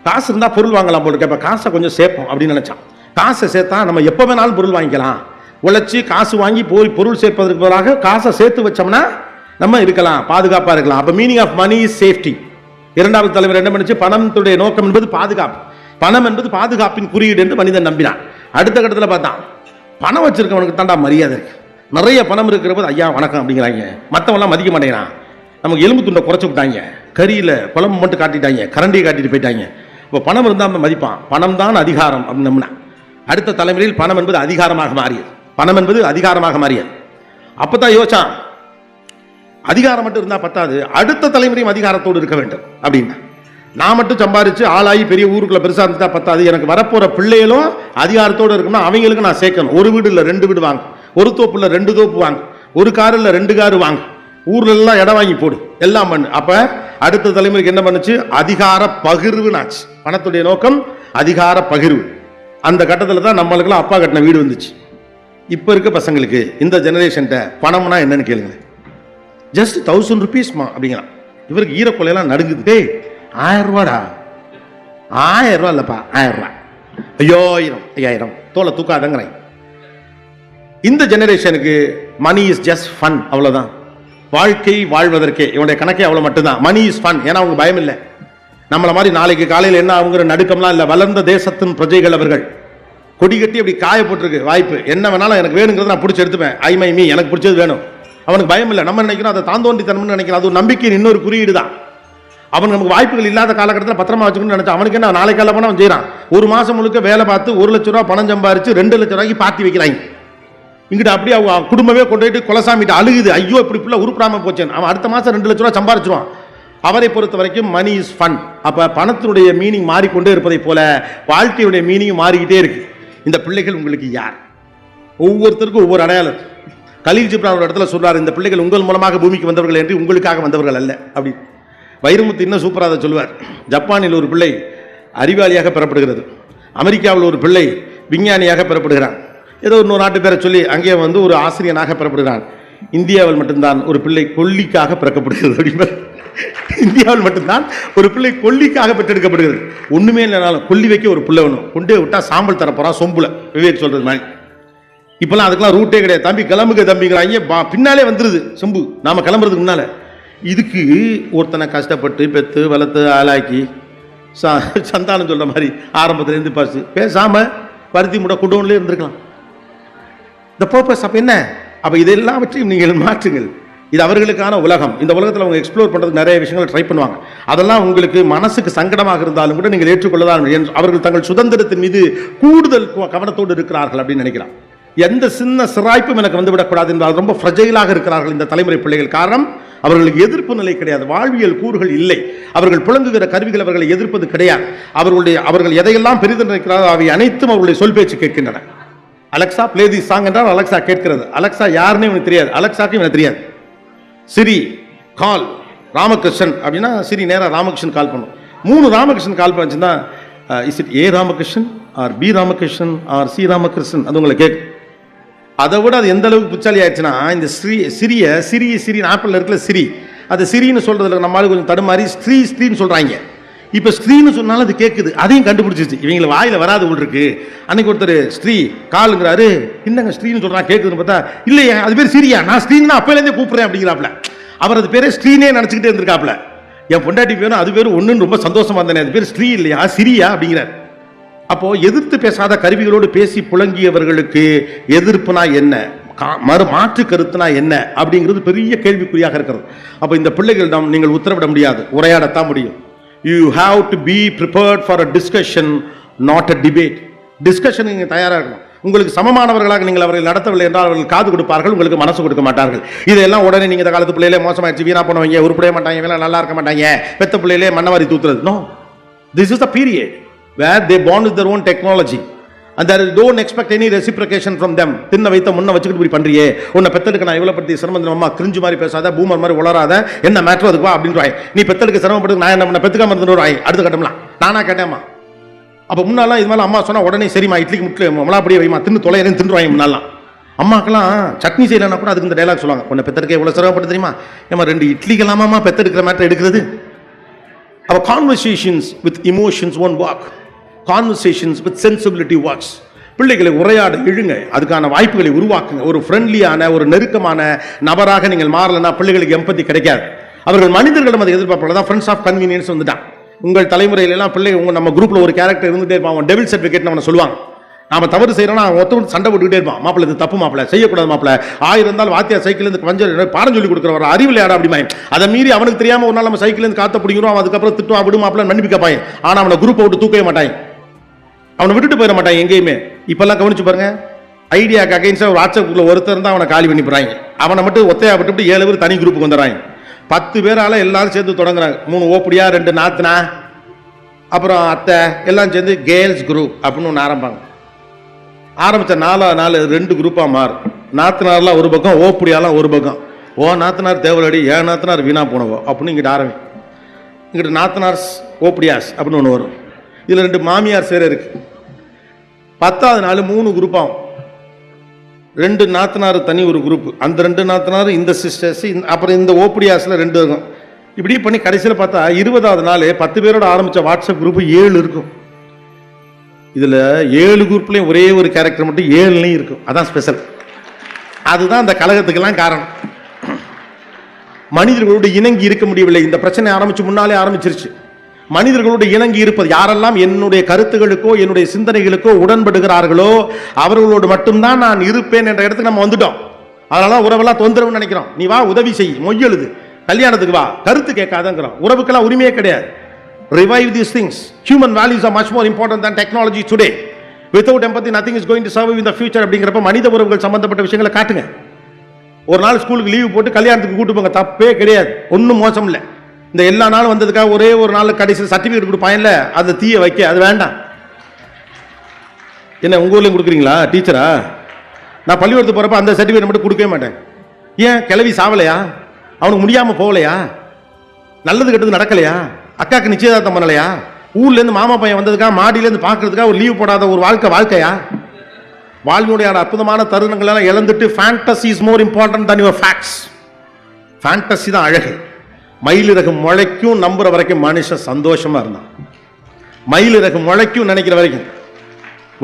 காசு இருந்தால் பொருள் வாங்கலாம் போல இருக்கு. இப்போ காசை கொஞ்சம் சேர்ப்போம் அப்படின்னு நினைச்சான். காசை சேர்த்தா நம்ம எப்போ வேணாலும் பொருள் வாங்கிக்கலாம். உழைச்சி காசு வாங்கி போய் பொருள் சேர்ப்பதற்கு பதிலாக காசை சேர்த்து வச்சோம்னா நம்ம இருக்கலாம், பாதுகாப்பாக இருக்கலாம். அப்போ meaning of money is safety. இரண்டாவது தலைவர் என்ன பண்ணுச்சு, பணத்துடைய நோக்கம் என்பது பாதுகாப்பு. பணம் என்பது பாதுகாப்பின் குறியீடு என்று மனிதன் நம்பினான். அடுத்த கட்டத்தில் பார்த்தான், பணம் வச்சிருக்கவனுக்கு தாண்டா மரியாதை இருக்கு. நிறைய பணம் இருக்கிற போது ஐயா வணக்கம் அப்படிங்கிறாங்க, மற்றவெல்லாம் மதிக்க மாட்டேங்கிறான். நமக்கு எலும்பு துண்டை குறைச்சி விட்டாங்க, கறியில் குழம்பு மட்டும் காட்டிட்டாங்க, கரண்டியை காட்டிட்டு போயிட்டாங்க. இப்போ பணம் இருந்தால் அவன் மதிப்பான். பணம் தான் அதிகாரம் அப்படின்னு நம்பினான். அடுத்த தலைமுறையில் பணம் என்பது அதிகாரமாக மாறியது. பணம் என்பது அதிகாரமாக மாறியது. அப்பதான் யோசிச்சான், அதிகாரம் மட்டும் இருந்தா பத்தாது, அடுத்த தலைமுறையும் அதிகாரத்தோடு இருக்க வேண்டும் அப்படின்னா. நான் மட்டும் சம்பாரிச்சு ஆளாகி பெரிய ஊருக்குள்ள பெருசா இருந்துட்டா பத்தாது, எனக்கு வரப்போற பிள்ளைகளும் அதிகாரத்தோடு இருக்கணும். அவங்களுக்கு நான் சேர்க்கணும். ஒரு வீடு இல்லை 2 வீடு வாங்க, ஒரு தோப்பு இல்லை 2 தோப்பு வாங்க, ஒரு கார் இல்லை 2 காரு வாங்க, ஊர்ல எல்லாம் இடம் வாங்கி போடு, எல்லாம் பண்ணு. அப்ப அடுத்த தலைமுறைக்கு என்ன பண்ணுச்சு, அதிகார பகிர்வுனாச்சு. பணத்துடைய நோக்கம் அதிகார பகிர்வு. அந்த கட்டத்தில் தான் நம்மளுக்கெல்லாம் அப்பா கட்டின வீடு வந்துச்சு. இப்போ இருக்க பசங்களுக்கு இந்த ஜெனரேஷன்ட்ட பணம்னா என்னன்னு கேளுங்க. ஜஸ்ட் 1000 rupeesமா அப்படிங்கிறான். இவருக்கு ஈரக்கொலையெல்லாம் நடுங்குது. டே 1000 ரூபாடா, 1000 ரூபா இல்லப்பா 1000 ரூபா, 5000 தோலை தூக்காதங்கிறாங்க. இந்த ஜெனரேஷனுக்கு மணி இஸ் ஜஸ்ட் ஃபன், அவ்வளவுதான். வாழ்க்கை வாழ்வதற்கே இவனுடைய கணக்கே அவ்வளவு மட்டும்தான். Money is fun. ஏன்னா அவங்க பயம் இல்லை. நம்மள மாதிரி நாளைக்கு காலையில் என்ன ஆகுங்கிற நடுக்கம்லாம் இல்லை. வளர்ந்த தேசத்தின் பிரஜைகள் அவர்கள். கொடி கட்டி அப்படி காய போட்டிருக்கு வாய்ப்பு, என்ன வேணாலும் எனக்கு வேணுங்கிறத நான் பிடிச்சி எடுத்துப்பேன், ஐ மை மீ, எனக்கு பிடிச்சது வேணும். அவனுக்கு பயம் இல்லை. நம்ம நினைக்கிறோம் அதை தாந்தோண்டித்தனம்னு நினைக்கிறோம். அது ஒரு நம்பிக்கையின் இன்னொரு குறியீடு தான். அவன் நமக்கு வாய்ப்புகள் இல்லாத காலகட்டத்தில் பத்திரமா வச்சுக்கணும்னு நினைச்சா அவனுக்கு என்ன, நாளைக்கு காலை போனால் அவன் செய்கிறான். ஒரு மாதம் முழுக்க வேலை பார்த்து 1 லட்ச ரூபா பணம் சம்பாரிச்சு 2 லட்ச ரூபாய்க்கு பார்ட்டி வைக்கிறாங்க. இங்கிட்ட அப்படியே அவன் குடும்பமே கொண்டு போயிட்டு குலசாமிட்டு அழுகுது, ஐயோ இப்படி ஃபுல்லாக உருப்படாமல் போச்சேன். அவன் அடுத்த மாதம் 2 லட்ச ரூபா சம்பாரிச்சிருவான். அவரை பொறுத்த வரைக்கும் மணி இஸ் ஃபன். அப்போ பணத்தினுடைய மீனிங் மாறிக்கொண்டே இருப்பதை போல வாழ்க்கையுடைய மீனிங் மாறிக்கிட்டே இருக்கு. இந்த பிள்ளைகள் உங்களுக்கு யார்? ஒவ்வொருத்தருக்கும் ஒவ்வொரு அடையாளம். கலீல் ஜிப்ரான் ஒரு இடத்துல சொல்றாரு, இந்த பிள்ளைகள் உங்கள் மூலமாக பூமிக்கு வந்தவர்கள் என்று, உங்களுக்காக வந்தவர்கள் அல்ல அப்படி. வைரமுத்து இன்னும் சூப்பராக அதை சொல்லுவார். ஜப்பானில் ஒரு பிள்ளை அறிவாளியாக பெறப்படுகிறது, அமெரிக்காவில் ஒரு பிள்ளை விஞ்ஞானியாக பெறப்படுகிறான், ஏதோ இன்னொரு நாட்டு பேரை சொல்லி அங்கே வந்து ஒரு ஆசிரியனாக பெறப்படுகிறான். இந்தியாவில் மட்டும்தான் ஒரு பிள்ளை கொல்லிக்காக பிறக்கப்படுகிறது அப்படிங்கிற. இந்தியாவில் மட்டும்தான் ஒரு பிள்ளை கொல்லிக்காக பெற்றெடுக்கப்படுகிறது. ஒண்ணுமே இல்லைனாலும் கொல்லி வைக்க ஒரு பிள்ளை வேணும், கொண்டே விட்டா சாம்பல் தரப்போறான் சொம்புல, விவேக் சொல்றது மாதிரி. இப்பெல்லாம் அதுக்கெல்லாம் ரூட்டே கிடையாது. தம்பி கிளம்புக தம்பிங்கிறாங்க, பின்னாலே வந்துருது சொம்பு, நாம கிளம்புறதுக்கு முன்னால. இதுக்கு ஒருத்தனை கஷ்டப்பட்டு பெற்று வளர்த்து ஆளாக்கி சந்தானம் சொல்ற மாதிரி ஆரம்பத்திலேருந்து பசு பேசாம பருத்தி முட குடோன்லேயே இருந்திருக்கலாம். இந்த பர்பஸ் அப்போ என்ன? அப்போ இதெல்லாவற்றையும் நீங்கள் மாற்றுங்கள். இது அவர்களுக்கான உலகம். இந்த உலகத்தில் அவங்க எக்ஸ்ப்ளோர் பண்ணுறதுக்கு நிறைய விஷயங்கள் ட்ரை பண்ணுவாங்க. அதெல்லாம் உங்களுக்கு மனசுக்கு சங்கடமாக இருந்தாலும் கூட நீங்கள் ஏற்றுக்கொள்ளதான். அவர்கள் தங்கள் சுதந்திரத்தின் மீது கூடுதல் கவனத்தோடு இருக்கிறார்கள் அப்படின்னு நினைக்கிறான். எந்த சின்ன சிராய்ப்பும் எனக்கு வந்து விடக்கூடாது என்றால் ரொம்ப ஃப்ரெஜைலாக இருக்கிறார்கள் இந்த தலைமுறை பிள்ளைகள். காரணம், அவர்களுக்கு எதிர்ப்பு நிலை கிடையாது, வாழ்வியல் கூறுகள் இல்லை. அவர்கள் புழங்குகிற கருவிகள் அவர்களை எதிர்ப்பது கிடையாது. அவர்கள் எதையெல்லாம் பெரிது நினைக்கிறார்கள் அவை அனைத்தும் அவர்களுடைய சொல் பேச்சு கேட்கின்றன. அலெக்சா பிளே தி சாங் என்றால் அலெக்சா கேட்கிறது. அலெக்சா யாருன்னு இவனுக்கு தெரியாது, அலெக்சாக்கு இவனுக்கு தெரியாது. சிரி கால் ராமகிருஷ்ணன் அப்படின்னா சிரி நேராக ராமகிருஷ்ணன் கால் பண்ணும். 3 ராமகிருஷ்ணன் கால் பண்ணிச்சுன்னா is it A Ramakrishnan or B Ramakrishnan or C Ramakrishnan, அது உங்களை கேட்கும். அதை விட அது எந்த அளவுக்கு புச்சாலி ஆயிடுச்சுன்னா, இந்த சிரி ஆப்பிள் இருக்குல்ல சிரி, அது சிரின்னு சொல்றதுல நம்மளால கொஞ்சம் தடுமாறி ஸ்ரீன்னு சொல்றாங்க. இப்போ ஸ்ரீன்னு சொன்னாலும் அது கேட்குது, அதையும் கண்டுபிடிச்சிச்சு. இவங்களை வாயில வராது உள்ள இருக்கு. அன்னைக்கு ஒருத்தர் ஸ்ரீ காலுங்கிறாரு, என்னங்க ஸ்ரீன்னு சொல்றான் கேட்குதுன்னு பார்த்தா, இல்லையா அது பேர் சிரியா, நான் ஸ்ரீன்னு அப்பையிலேருந்தே கூப்பிடுறேன் அப்படிங்கிறாப்ல. அவர் அது பேரே ஸ்ரீனே நினச்சிக்கிட்டே இருந்திருக்காப்ல. என் பொண்டாட்டி பேரும் அது பேரும் ஒன்றுன்னு ரொம்ப சந்தோஷமா இருந்தேன், அது பேர் ஸ்ரீ இல்லையா சிரியா அப்படிங்கிறார். அப்போ எதிர்த்து பேசாத கருவிகளோடு பேசி புழங்கியவர்களுக்கு எதிர்ப்புனா என்ன, மாற்று கருத்துனா என்ன அப்படிங்கிறது பெரிய கேள்விக்குறியாக இருக்கிறது. அப்போ இந்த பிள்ளைகளிடம் நீங்கள் உத்தரவிட முடியாது, உரையாடத்தான் முடியும். You have to be prepared for a discussion, not a debate. Discussion நீங்கள் தயாராக இருக்கணும். உங்களுக்கு சமமானவர்களாக நீங்கள் அவர்கள் நடத்தவில்லை என்றால் அவர்கள் காது கொடுப்பார்கள், உங்களுக்கு மனசு கொடுக்க மாட்டார்கள். இதெல்லாம் உடனே நீங்கள் இந்த காலத்து பிள்ளையிலே மோசமாயிடுச்சு, வீணா போனவங்க, உருப்படைய மாட்டாங்க, வேலை நல்லா இருக்க மாட்டாங்க, பெத்த பிள்ளையிலே மண்ணவாரி தூத்துறது. No, this is the period where they born with their own technology and there don't expect any reciprocation from them. தின்ன வைத்த முன்ன வச்சுக்கிட்டு இப்படி பண்றியே, உன்னை பெத்தெடுக்க நான் இவ்வளவு பத்தி சிரமம், அம்மா கிரிஞ்சு மாதிரி பேசாத, பூமர் மாதிரி உளராத, என்ன மேட்டர் அதுக்கு வா அப்படின்றாய். நீ பெத்தெடுக்க சிரமப்பட்டு நான் என்ன பெத்துக்காம இருந்துருவாய். அடுத்த கட்டம்லாம் நானா கேட்டேம்மா. அப்போ முன்னாலாம் இது மாதிரி அம்மா சொன்னா உடனே சரிம்மா இட்லிக்கு முட்ல மலாப்படியே வைமா, தின்னு தொலைறேன்னு தின்றுவாங்க. முன்னாலாம் அம்மாக்கெல்லாம் சட்னி செய்யலைன்னா கூட அதுக்கு இந்த டைலாக் சொல்லுவாங்க, உன்னை பெத்தெடுக்க எவ்வளவு சிரமப்பட்டு தெரியுமா, ஏமா 2 இட்லிக்கெல்லாமா பெத்தெடுக்கிற மேட்டர் எடுக்கிறது. அப்போ conversations with emotions one walk, conversations with sensibility walks. பிள்ளைகளை உரையாட எழுங்க, அதுக்கான வாய்ப்புகளை உருவாக்குங்க. ஒரு ஃப்ரெண்ட்லியான ஒரு நெருக்கமான நபராக நீங்கள் மாறலைன்னா பிள்ளைகளுக்கு எம்பத்தி கிடைக்காது. அவர்கள் மனிதர்களிடம் அதை எதிர்பார்ப்பாங்க. தான் ஃப்ரெண்ட்ஸ் ஆஃப் கன்வீனியன்ஸ் வந்துட்டான். உங்கள் தலைமுறையிலாம் பிள்ளைங்க நம்ம குரூப்ல ஒரு கேரக்டர் இருந்துட்டே இருப்பான், அவன் டெவில் சர்டிஃபிகேட் அவனை சொல்லுவாங்க. நாம தவறு செய்யறோம்னா அவன் ஒருத்தர் சண்டை போட்டுக்கிட்டே இருப்பான், மாப்பிள்ள இது தப்பு, மாப்பிள்ள செய்யக்கூடாது, மாப்பிள்ள 1000 இருந்தாலும் வாத்தியா சைக்கிள் இருந்து கொஞ்சம் பாடம் சொல்லி கொடுக்குறவர் அறிவில் யாரா அப்படிமா. அதை மீறி அவனுக்கு தெரியாம ஒரு நாள் நம்ம சைக்கிள் இருந்து காத்த பிடிக்கிறோம், அதுக்கப்புறம் திட்டுவான், விடு மாப்பிள்ள மன்னிப்பு கேட்பாங்க. ஆனா அவனை குரூப்பை விட்டு தூக்கவே மாட்டாங்க, அவனை விட்டுட்டு போயிட மாட்டாங்க எங்கேயுமே. இப்பெல்லாம் கவனிச்சு பாருங்க, ஐடியாக்கு அகைன்ஸ்டா ஒரு வாட்ஸ்அப் குரூப்ல ஒருத்தர் தான் அவனை காலி பண்ணி போறாங்க. அவனை மட்டும் ஒத்தையா விட்டு 7 பேர் தனி குரூப்புக்கு வந்துடுறாங்க. 10 பேரால எல்லாரும் சேர்ந்து தொடங்குறாங்க. 3 ஓப்படியா, 2 நாத்தனா, அப்புறம் அத்தை எல்லாம் சேர்ந்து கேர்ள்ஸ் குரூப் அப்படின்னு ஒன்று ஆரம்பித்த 4 நாள் 2 குரூப்பாக மாறும். நாத்தனார்லாம் ஒரு பக்கம், ஓப்படியாலாம் ஒரு பக்கம். ஓ நாத்தனார் தேவலடி, ஏன் நாத்தனார் வீணா போனவோ அப்படின்னு இங்கிட்ட ஆரம்பி. இங்கிட்ட நாத்தனார்ஸ் ஓப்படியாஸ் அப்படின்னு ஒன்று வரும். இதில் 2 மாமியார் சேர இருக்கு. 10வது நாள் 3 குரூப்பாகும். 2 நாத்தனார் தனி ஒரு குரூப், அந்த 2 நாத்தனார் இந்த சிஸ்டர்ஸ், அப்புறம் இந்த ஓப்படியாஸில் 2 இருக்கும். இப்படி பண்ணி கடைசியில் பார்த்தா 20வது நாள் 10 பேரோட ஆரம்பித்த வாட்ஸ்அப் குரூப் 7 இருக்கும். இதில் 7 குரூப்லையும் ஒரே ஒரு கேரக்டர் மட்டும் 7லையும் இருக்கும். அதான் ஸ்பெஷல். அதுதான் அந்த கலகத்துக்கெல்லாம் காரணம். மனிதர்களோடு இணங்கி இருக்க முடியவில்லை. இந்த பிரச்சனை ஆரம்பிச்சு முன்னாலே ஆரம்பிச்சிருச்சு. மனிதர்களோடு இணங்கி இருப்பது. யாரெல்லாம் என்னுடைய கருத்துகளுக்கோ என்னுடைய சிந்தனைகளுக்கோ உடன்படுகிறார்களோ அவர்களோடு மட்டும்தான் நான் இருப்பேன் என்ற இடத்துக்கு நம்ம வந்துட்டோம். அதனால உறவெல்லாம் தொந்தரவுன்னு நினைக்கிறோம். நீ வா, உதவி செய், மொய்யெழுது, கல்யாணத்துக்கு வா, கருத்து கேட்காதங்கிறோம். உறவுக்கெல்லாம் உரிமையே கிடையாது. Revive these things. Human values are much more important than technology today. Without empathy, nothing is going to survive in the future. அப்படிங்கிறப்ப மனித உறவுகள் சம்பந்தப்பட்ட விஷயங்களை காட்டுங்க. ஒரு நாள் ஸ்கூலுக்கு லீவு போட்டு கல்யாணத்துக்கு கூட்டு போங்க, தப்பே கிடையாது, ஒன்றும் மோசம் இல்லை. இந்த எல்லா நாளும் வந்ததுக்காக ஒரே ஒரு நாள் கடைசி சர்டிஃபிகேட் கொடுப்பாங்கல்ல, அதை தீய வைக்க அது வேண்டாம். என்ன உங்க ஊர்லையும் கொடுக்குறீங்களா டீச்சரா? நான் பள்ளிக்கூடத்துக்கு போகிறப்ப அந்த சர்டிஃபிகேட் மட்டும் கொடுக்கவே மாட்டேன். ஏன்? கிளவி சாவலையா? அவனுக்கு முடியாமல் போகலையா? நல்லது கெட்டது நடக்கலையா? அக்காக்கு நிச்சயதார்த்தம் பண்ணலையா? ஊர்லேருந்து மாமா பையன் வந்ததுக்காக மாடியிலேருந்து பார்க்கறதுக்காக ஒரு லீவ் போடாத ஒரு வாழ்க்கையா? வாழ்வினுடைய அற்புதமான தருணங்கள் எல்லாம் இழந்துட்டு fantasy is more important than your facts. Fantasy தான் அழகு. மயிலிறகு முளைக்கும் நம்புற வரைக்கும் மனுஷன் சந்தோஷமா இருந்தான். மயிலிறகு முளைக்கும் நினைக்கிற வரைக்கும்.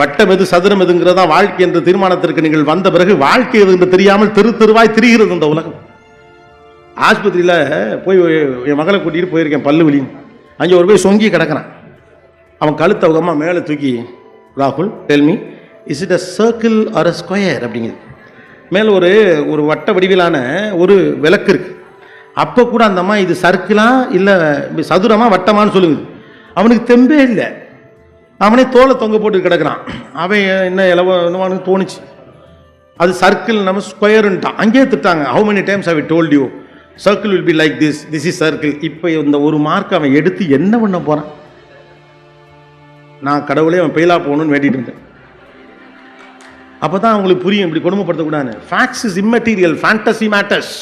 வட்டம் எது சதுரம் எதுங்கிறதா வாழ்க்கை என்ற தீர்மானத்திற்கு நீங்கள் வந்த பிறகு வாழ்க்கை எது என்று தெரியாமல் தெருவாய் திரிகிறது இந்த உலகம். ஆஸ்பத்திரியில் போய் என் மகளை கூட்டிகிட்டு போயிருக்கேன், பல்லு வலி. அங்கே ஒரு போய் சொங்கி கிடக்கிறான். அவன் கழுத்தை அவங்க அம்மா மேலே தூக்கி, ராகுல் tell me, is it a circle or a square அப்படிங்குது. மேலே ஒரு வட்ட வடிவிலான ஒரு விளக்கு இருக்கு. அப்போ கூட அந்த அம்மா இது சர்க்கிளா இல்லை சதுரமா வட்டமானு சொல்லுங்க. அவனுக்கு தெம்பே இல்லை. அவனே தோலை தொங்க போட்டு கிடக்கிறான். அவன் என்ன இலவானு தோணுச்சு. அது சர்க்கிள் நம்ம ஸ்கொயருன்ட்டான். அங்கேயே திட்டாங்க. How many times have I told you circle will be like this is circle. இப்போ இந்த ஒரு மார்க் அவன் எடுத்து என்ன பண்ண போறான்? நான் கடவுளே அவன் பெயிலா போகணும்னு வேண்டிட்டு இருந்தேன். அப்பதான் அவங்களுக்கு புரியும் இப்படி கொடுமைப்படுத்தக்கூடாது. Facts is immaterial, fantasy matters.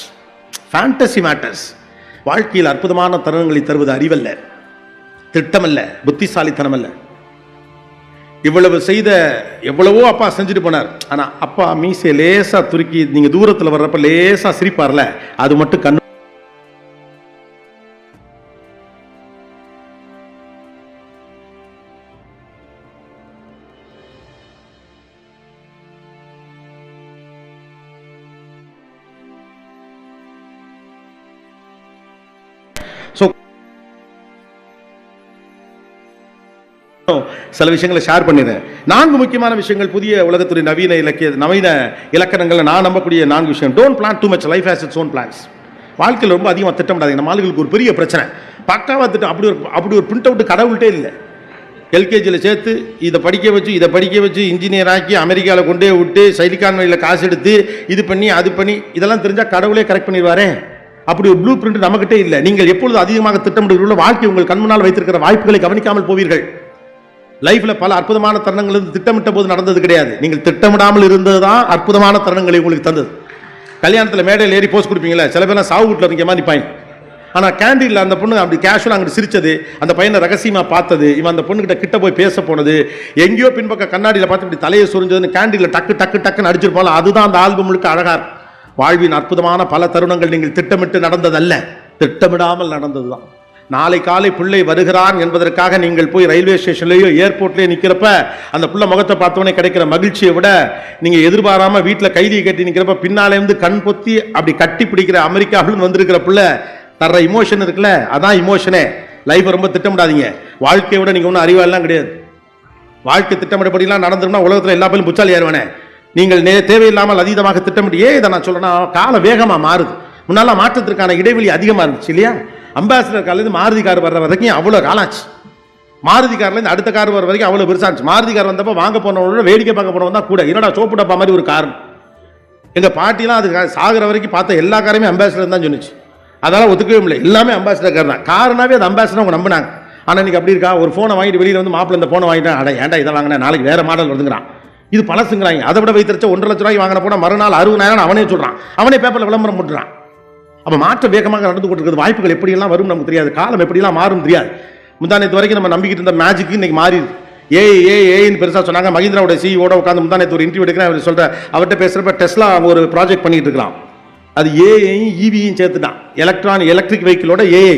Fantasy matters. வாழ்க்கையில் அற்புதமான தருணங்களை தருவது அறிவல்ல, திட்டமல்ல, புத்திசாலித்தனம் அல்ல. இவ்வளவு செய்த எவ்வளவோ அப்பா செஞ்சுட்டு போனார். ஆனா அப்பா மீசை லேசா துருக்கி நீங்க தூரத்துல வர்றப்ப லேசா சிரிப்பார்ல, அது மட்டும் கண்ணு. சில விஷயங்களை ஷேர் பண்ணிடுறேன். 4 முக்கியமான விஷயங்கள் புதிய உலகத்துடைய நவீன இலக்கணங்கள் நான் நம்பக்கூடிய 4 விஷயம். Don't plan too much, life has its own plans. வாழ்க்கையில் ரொம்ப அதிகமாக திட்டமிடாதீங்க. நம்ம ஆளுகளுக்கு ஒரு பெரிய பிரச்சனை, பக்காவா திட்டம். அப்படி ஒரு பிரிண்ட் அவுட் கடவுள்கிட்டே இல்லை. எல்கேஜியில் சேர்த்து இதை படிக்க வச்சு இன்ஜினியர் ஆக்கி அமெரிக்காவில் கொண்டே விட்டு சைலிகான் வழியில் காசு எடுத்து இது பண்ணி அது பண்ணி இதெல்லாம் தெரிஞ்சால் கடவுளே கரெக்ட் பண்ணிடுவாரே. அப்படி ஒரு ப்ளூ பிரிண்ட் நம்மகிட்டே இல்லை. நீங்கள் எப்பொழுது அதிகமாக திட்டமிடுகிறீர்களோ வாழ்க்கை உங்கள் கண் முன்னால் வைத்திருக்கிற வாய்ப்புகளை கவனிக்காமல் போவீர்கள். லைஃப்ல பல அற்புதமான தருணங்கள் திட்டமிட்ட போது நடந்தது கிடையாது. நீங்கள் திட்டமிடாமல் இருந்ததுதான் அற்புதமான தருணங்களை உங்களுக்கு தந்தது. கல்யாணத்தில் மேடையில் ஏறி போஸ்ட் கொடுப்பீங்களா, சில பேர்லாம் சாவு வீட்டில் இருக்க மாதிரி நிற்பாங்க. ஆனால் கேண்டீனில் அந்த பொண்ணு அப்படி கேஷுவலாக அங்கிட்டு சிரிச்சது, அந்த பையனை ரகசியமாக பார்த்தது, இவன் அந்த பொண்ணுகிட்ட கிட்ட போய் பேச போனது, எங்கேயோ பின்பக்க கண்ணாடியில் பார்த்து இப்படி தலையை சொரிஞ்சதுன்னு கேண்டீனில் டக்குன்னு அடிச்சிருப்பாங்க. அதுதான் அந்த ஆல்பம் முழுக்க அழகா. வாழ்வின் அற்புதமான பல தருணங்கள் நீங்கள் திட்டமிட்டு நடந்ததல்ல, திட்டமிடாமல் நடந்தது தான். நாளை காலை பிள்ளை வருகிறான் என்பதற்காக நீங்கள் போய் ரயில்வே ஸ்டேஷன்லேயோ ஏர்போர்ட்லேயோ நிற்கிறப்ப அந்த பிள்ளை முகத்தை பார்த்தோன்னே கிடைக்கிற மகிழ்ச்சியை விட நீங்கள் எதிர்பாராமல் வீட்டில் கைதியை கட்டி நிற்கிறப்ப பின்னாலேருந்து கண் பொத்தி அப்படி கட்டி பிடிக்கிற அமெரிக்காவில் வந்திருக்கிற பிள்ளை தர்ற இமோஷன் இருக்குல்ல, அதான் இமோஷனே. லைஃப்பை ரொம்ப திட்டமிடாதீங்க. வாழ்க்கையை விட நீங்கள் ஒன்றும் அறிவாளெலாம் கிடையாது. வாழ்க்கை திட்டமிடப்படிலாம் நடந்துருன்னா உலகத்தில் எல்லா பேரும் புச்சாலி ஏறுவானே. நீங்கள் தேவையில்லாமல் அதீதமாக திட்டமிட்டு இதை நான் சொல்லணும்னா காலம் வேகமாக மாறுது. முன்னால் மாற்றத்திற்கான இடைவெளி அதிகமாக இருந்துச்சு இல்லையா? அம்பாசிடர் கார்லேருந்து மாருதி கார் வர்ற வரைக்கும் அவ்வளோ காலாச்சு. மாருதி கார்லேருந்து அடுத்த கார் வர வரைக்கும் அவ்வளோ பெருசாச்சு. மாருதி கார் வந்தப்போ வாங்க போனவங்களோட வேடிக்கை பார்க்க போனவங்க தான் கூட. என்னடா சோப்பு டப்பா மாதிரி ஒரு கார். எங்கள் பாட்டிலாம் அது சாகிற வரைக்கும் பார்த்த எல்லா காரையுமே அம்பாசிடர் தான் சொன்னிச்சு. அதெல்லாம் ஒத்துக்கவே முடியல. எல்லாமே அம்பாசிடர் கார் தான். காரணாவே அது அம்பாசிடர் அவங்க நம்பினாங்க. ஆனால் இன்னைக்கு அப்படி இருக்கா? ஒரு ஃபோனை வாங்கிட்டு வெளியில் வந்து மாப்பிள்ளை இந்த ஃபோனை வாங்கிட்டேன், அட ஏன்டா இதை வாங்கினேன், நாளைக்கு வேறு மாடல் வருதுங்கிறான். இது பழசுங்கிறாங்க. அதை விட வைத்திருச்ச 1.5 லட்ச ரூபாய்க்கு வாங்கின போனால் மறுநாள் 60,000 அவனே சொல்கிறான். அவனே பேப்பரில் விளம்பரம் போட்டுறான். அப்போ மாற்ற வேகமாக நடந்து கொண்டிருக்கிறது. வாய்ப்புகள் எப்படியெல்லாம் வரும் நமக்கு தெரியாது. காலம் எப்படியெல்லாம் மாறும் தெரியாது. முந்தானத்து வரைக்கும் நம்ம நம்பிக்கிட்டு இருந்த மேஜிக் இன்னைக்கு மாறிடுது. ஏன்னு பெருசாக சொன்னாங்க. மஹிந்திராவோட சிஇஓட உட்காந்து முந்தானத்து ஒரு இன்டர்வியூ எடுக்கிறேன். அவர் சொல்கிற அவர்கிட்ட பேசுகிறப்ப டெஸ்லா ஒரு ப்ராஜெக்ட் பண்ணிட்டு இருக்கலாம். அது ஏஐயும் இவியும் சேர்த்துட்டான். எலக்ட்ரிக் வெஹிக்கிளோட ஏஐ.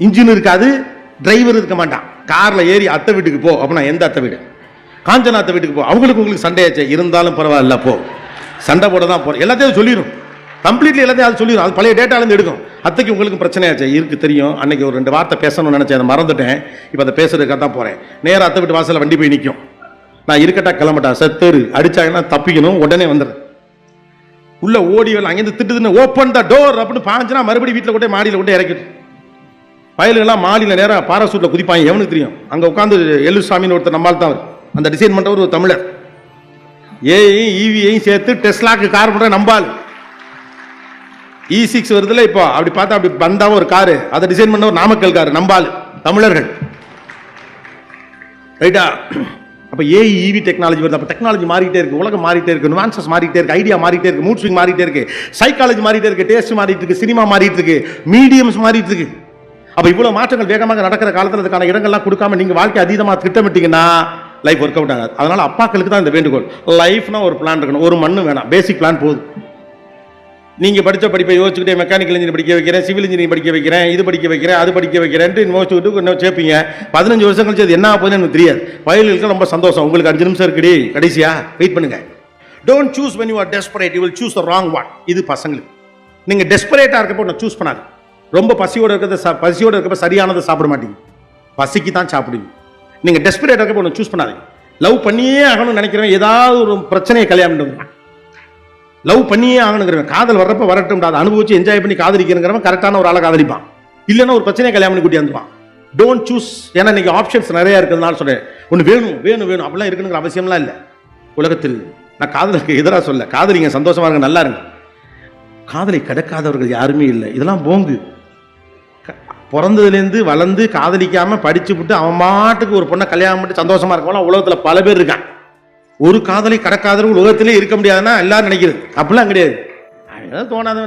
இன்ஜின் இருக்காது, டிரைவர் இருக்க மாட்டான். காரில் ஏறி அத்தை வீட்டுக்கு போ அப்படின்னா எந்த அத்தை வீடு? காஞ்சனா அத்தை வீட்டுக்கு போ. அவங்களுக்கு உங்களுக்கு சண்டையாச்சு, இருந்தாலும் பரவாயில்ல போ, சண்டை போட தான் போகிறோம், எல்லாத்தையும் சொல்லிடும். கம்ப்ளீட்லி எல்லாத்தையும் அது சொல்லிடும். அது பழைய டேட்டாலேருந்து எடுக்கும். அத்தைக்கு உங்களுக்கு பிரச்சனையாச்சு இருக்கு தெரியும். அன்னைக்கு ஒரு 2 வார்த்தை பேசணும்னு நினச்சேன், அதை மறந்துட்டேன். இப்போ அதை பேசுறதுக்காக தான் போகிறேன். நேராக அத்தை வீட்டு வாசலில் வண்டி போய் நிற்கும். நான் இருக்கட்டா கிளம்பட்டா செத்தரு அடிச்சாங்கன்னா தப்பிக்கணும், உடனே வந்துடுறேன். உள்ள ஓடி வரல, அங்கேருந்து திட்டுதுன்னு ஓப்பன் த டோர் அப்படின்னு பாஞ்சுனா மறுபடியும் வீட்டில் கொண்டே மாடியில் கொண்டே இறக்கிட்டு வயலுகள்லாம் மாடியில் நேராக பாராசூட்டில் குதிப்பாங்க. எவனுக்கு தெரியும்? அங்கே உட்காந்து எல்லுசாமின்னு ஒருத்தர் நம்மால் தான் அந்த டிசைன் பண்ணுறவர் ஒரு தமிழர். ஏஐயும் ஈவியையும் சேர்த்து டெஸ்லாக்கு கார் பண்ணுற நம்பால். E6 வருதுல இப்போ, அப்படி பார்த்தா அப்படி பந்தாவும் ஒரு காரு, அதை டிசைன் பண்ண ஒரு நாமக்கல் காரு, நம்பால் தமிழர்கள். ரைட்டா? அப்போ ஏஐ ஈவி டெக்னாலஜி வருது. அப்போ டெக்னாலஜி மாறிட்டே இருக்கு, உலகம் மாறிட்டே இருக்கு, நுவான்சஸ் மாறிட்டே இருக்கு, ஐடியா மாறிட்டே இருக்கு, மூட் ஸ்விங் மாறிட்டே இருக்கு, சைக்காலஜி மாறிட்டே இருக்கு, டேஸ்ட் மாறிட்டு இருக்கு, சினிமா மாறிட்டு இருக்கு, மீடியம்ஸ் மாறிட்டு இருக்கு. அப்போ இவ்வளோ மாற்றங்கள் வேகமாக நடக்கிற காலத்தில் அதுக்கான இடங்கள்லாம் கொடுக்காம நீங்கள் வாழ்க்கை அதீதமாக திட்டமிட்டீங்கன்னா லைஃப் ஒர்க் அவுட் ஆகாது. அதனால அப்பாக்களுக்கு தான் இந்த வேண்டுகோள். லைஃப்னா ஒரு பிளான் இருக்கணும். ஒரு மண்ணு வேணாம், பேசிக் பிளான் போதும். நீங்கள் படித்த படிப்பை யோசிச்சுக்கிட்டே மெக்கானிக்கல் இன்ஜினியர் படிக்க வைக்கிறேன், சிவில் இன்ஜினியர் படிக்க வைக்கிறேன், இது படிக்க வைக்கிறேன், அது படிக்க வைக்கிறேன்ட்டு யோசிச்சுக்கிட்டு இன்னும் சேர்ப்பீங்க. 15 வருஷம் கழிச்சு அது என்ன ஆகுதுன்னு எனக்கு தெரியாது. வயலுக்கு ரொம்ப சந்தோஷம், உங்களுக்கு 5 நிமிஷம் இருக்குடி கடைசியா வெயிட் பண்ணுங்க. Don't choose when you are desperate, you will choose the wrong one. இது பசங்களுக்கு. நீங்கள் டெஸ்பரேட்டாக இருக்கப்போ ஒன்று சூஸ் பண்ணாது. ரொம்ப பசியோடு இருக்கப்ப சரியானதை சாப்பிட மாட்டீங்க, பசிக்கு தான் சாப்பிடுவீங்க. நீங்கள் டெஸ்பரேட்டாக இருக்கப்போ ஒன்று சூஸ் பண்ணாதீங்க. லவ் பண்ணியே ஆகணும்னு நினைக்கிறவன் ஏதாவது ஒரு பிரச்சனையை கல்யாணம் பண்ணுவான். லவ் பண்ணியே ஆகணுங்கிறவன் காதல் வர்றப்ப வரட்டும், அதை அனுபவிச்சு என்ஜாய் பண்ணி காதலிக்கிறவன் கரெக்டான ஒரு ஆளை காதலிப்பான். இல்லைன்னா ஒரு பிரச்சனையை கல்யாணம் பண்ணி கூட்டி வந்துவான். Don't choose. ஏன்னா இன்னைக்கு ஆப்ஷன்ஸ் நிறைய இருக்கிறதுனால சொல்றேன். ஒன்று வேணும் வேணும் வேணும் அப்படிலாம் இருக்கணுங்கிற அவசியம்லாம் இல்லை உலகத்தில். நான் காதலுக்கு எதிராக சொல்ல, காதலிங்க சந்தோஷமா இருங்க, நல்லா இருங்க. காதலை கடக்காதவர்கள் யாருமே இல்லை. இதெல்லாம் போங்கு. பிறந்ததுலேருந்து வளர்ந்து காதலிக்காம படிச்சு விட்டு அவன் மாட்டுக்கு ஒரு பொண்ணை கல்யாணம் பண்ணி சந்தோஷமா இருக்கவங்க உலகத்தில் பல பேர் இருக்கான். ஒரு காதலை கடக்காதவர்கள் உலகத்திலே இருக்க முடியாதுன்னா எல்லாரும் நினைக்கிறது. அப்படிலாம் கிடையாது. தோணாத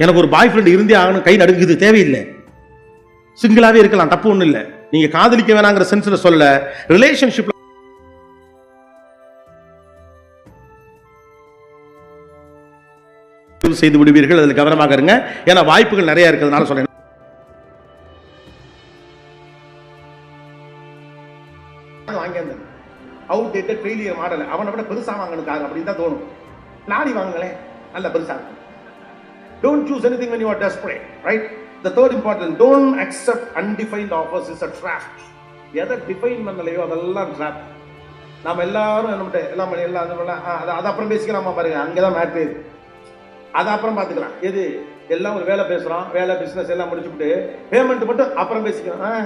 எனக்கு ஒரு பாய் ஃப்ரெண்ட் இருந்தே ஆகணும், கை நடுங்குது, தேவையில்லை. சிங்கிளாவே இருக்கலாம், தப்பு ஒன்றும் இல்லை. நீங்க காதலிக்க வேணாங்கிற சென்ஸ்ல சொல்ல, ரிலேஷன்ஷிப்ல செய்து விடுவீர்கள். அதில் கவனமாக இருங்க. ஏன்னா வாய்ப்புகள் நிறைய இருக்கிறதுனால சொல்றேன். அவுட்டேட்டட் ஃபெயிலியர் மாடல், அவனை விட பெருசா வாங்கணும் கார் அப்படின்னு தான் தோணும். லாரி வாங்குங்களேன், நல்ல பெருசா இருக்கும். Don't choose anything when you are desperate, right? The third important, don't accept undefined offers is a trap. எதை டிஃபைன் பண்ணலையோ அதெல்லாம் trap. நாம எல்லாரும் அது அப்புறம் பேசிக்கலாம் பாருங்க, அங்கதான் மேட்ரு. அது அப்புறம் பார்த்துக்கலாம். எது எல்லாம் ஒரு வேலை பேசுறோம், வேலை பிசினஸ் எல்லாம் முடிச்சுட்டு பேமெண்ட் மட்டும் அப்புறம் பேசிக்கலாம்.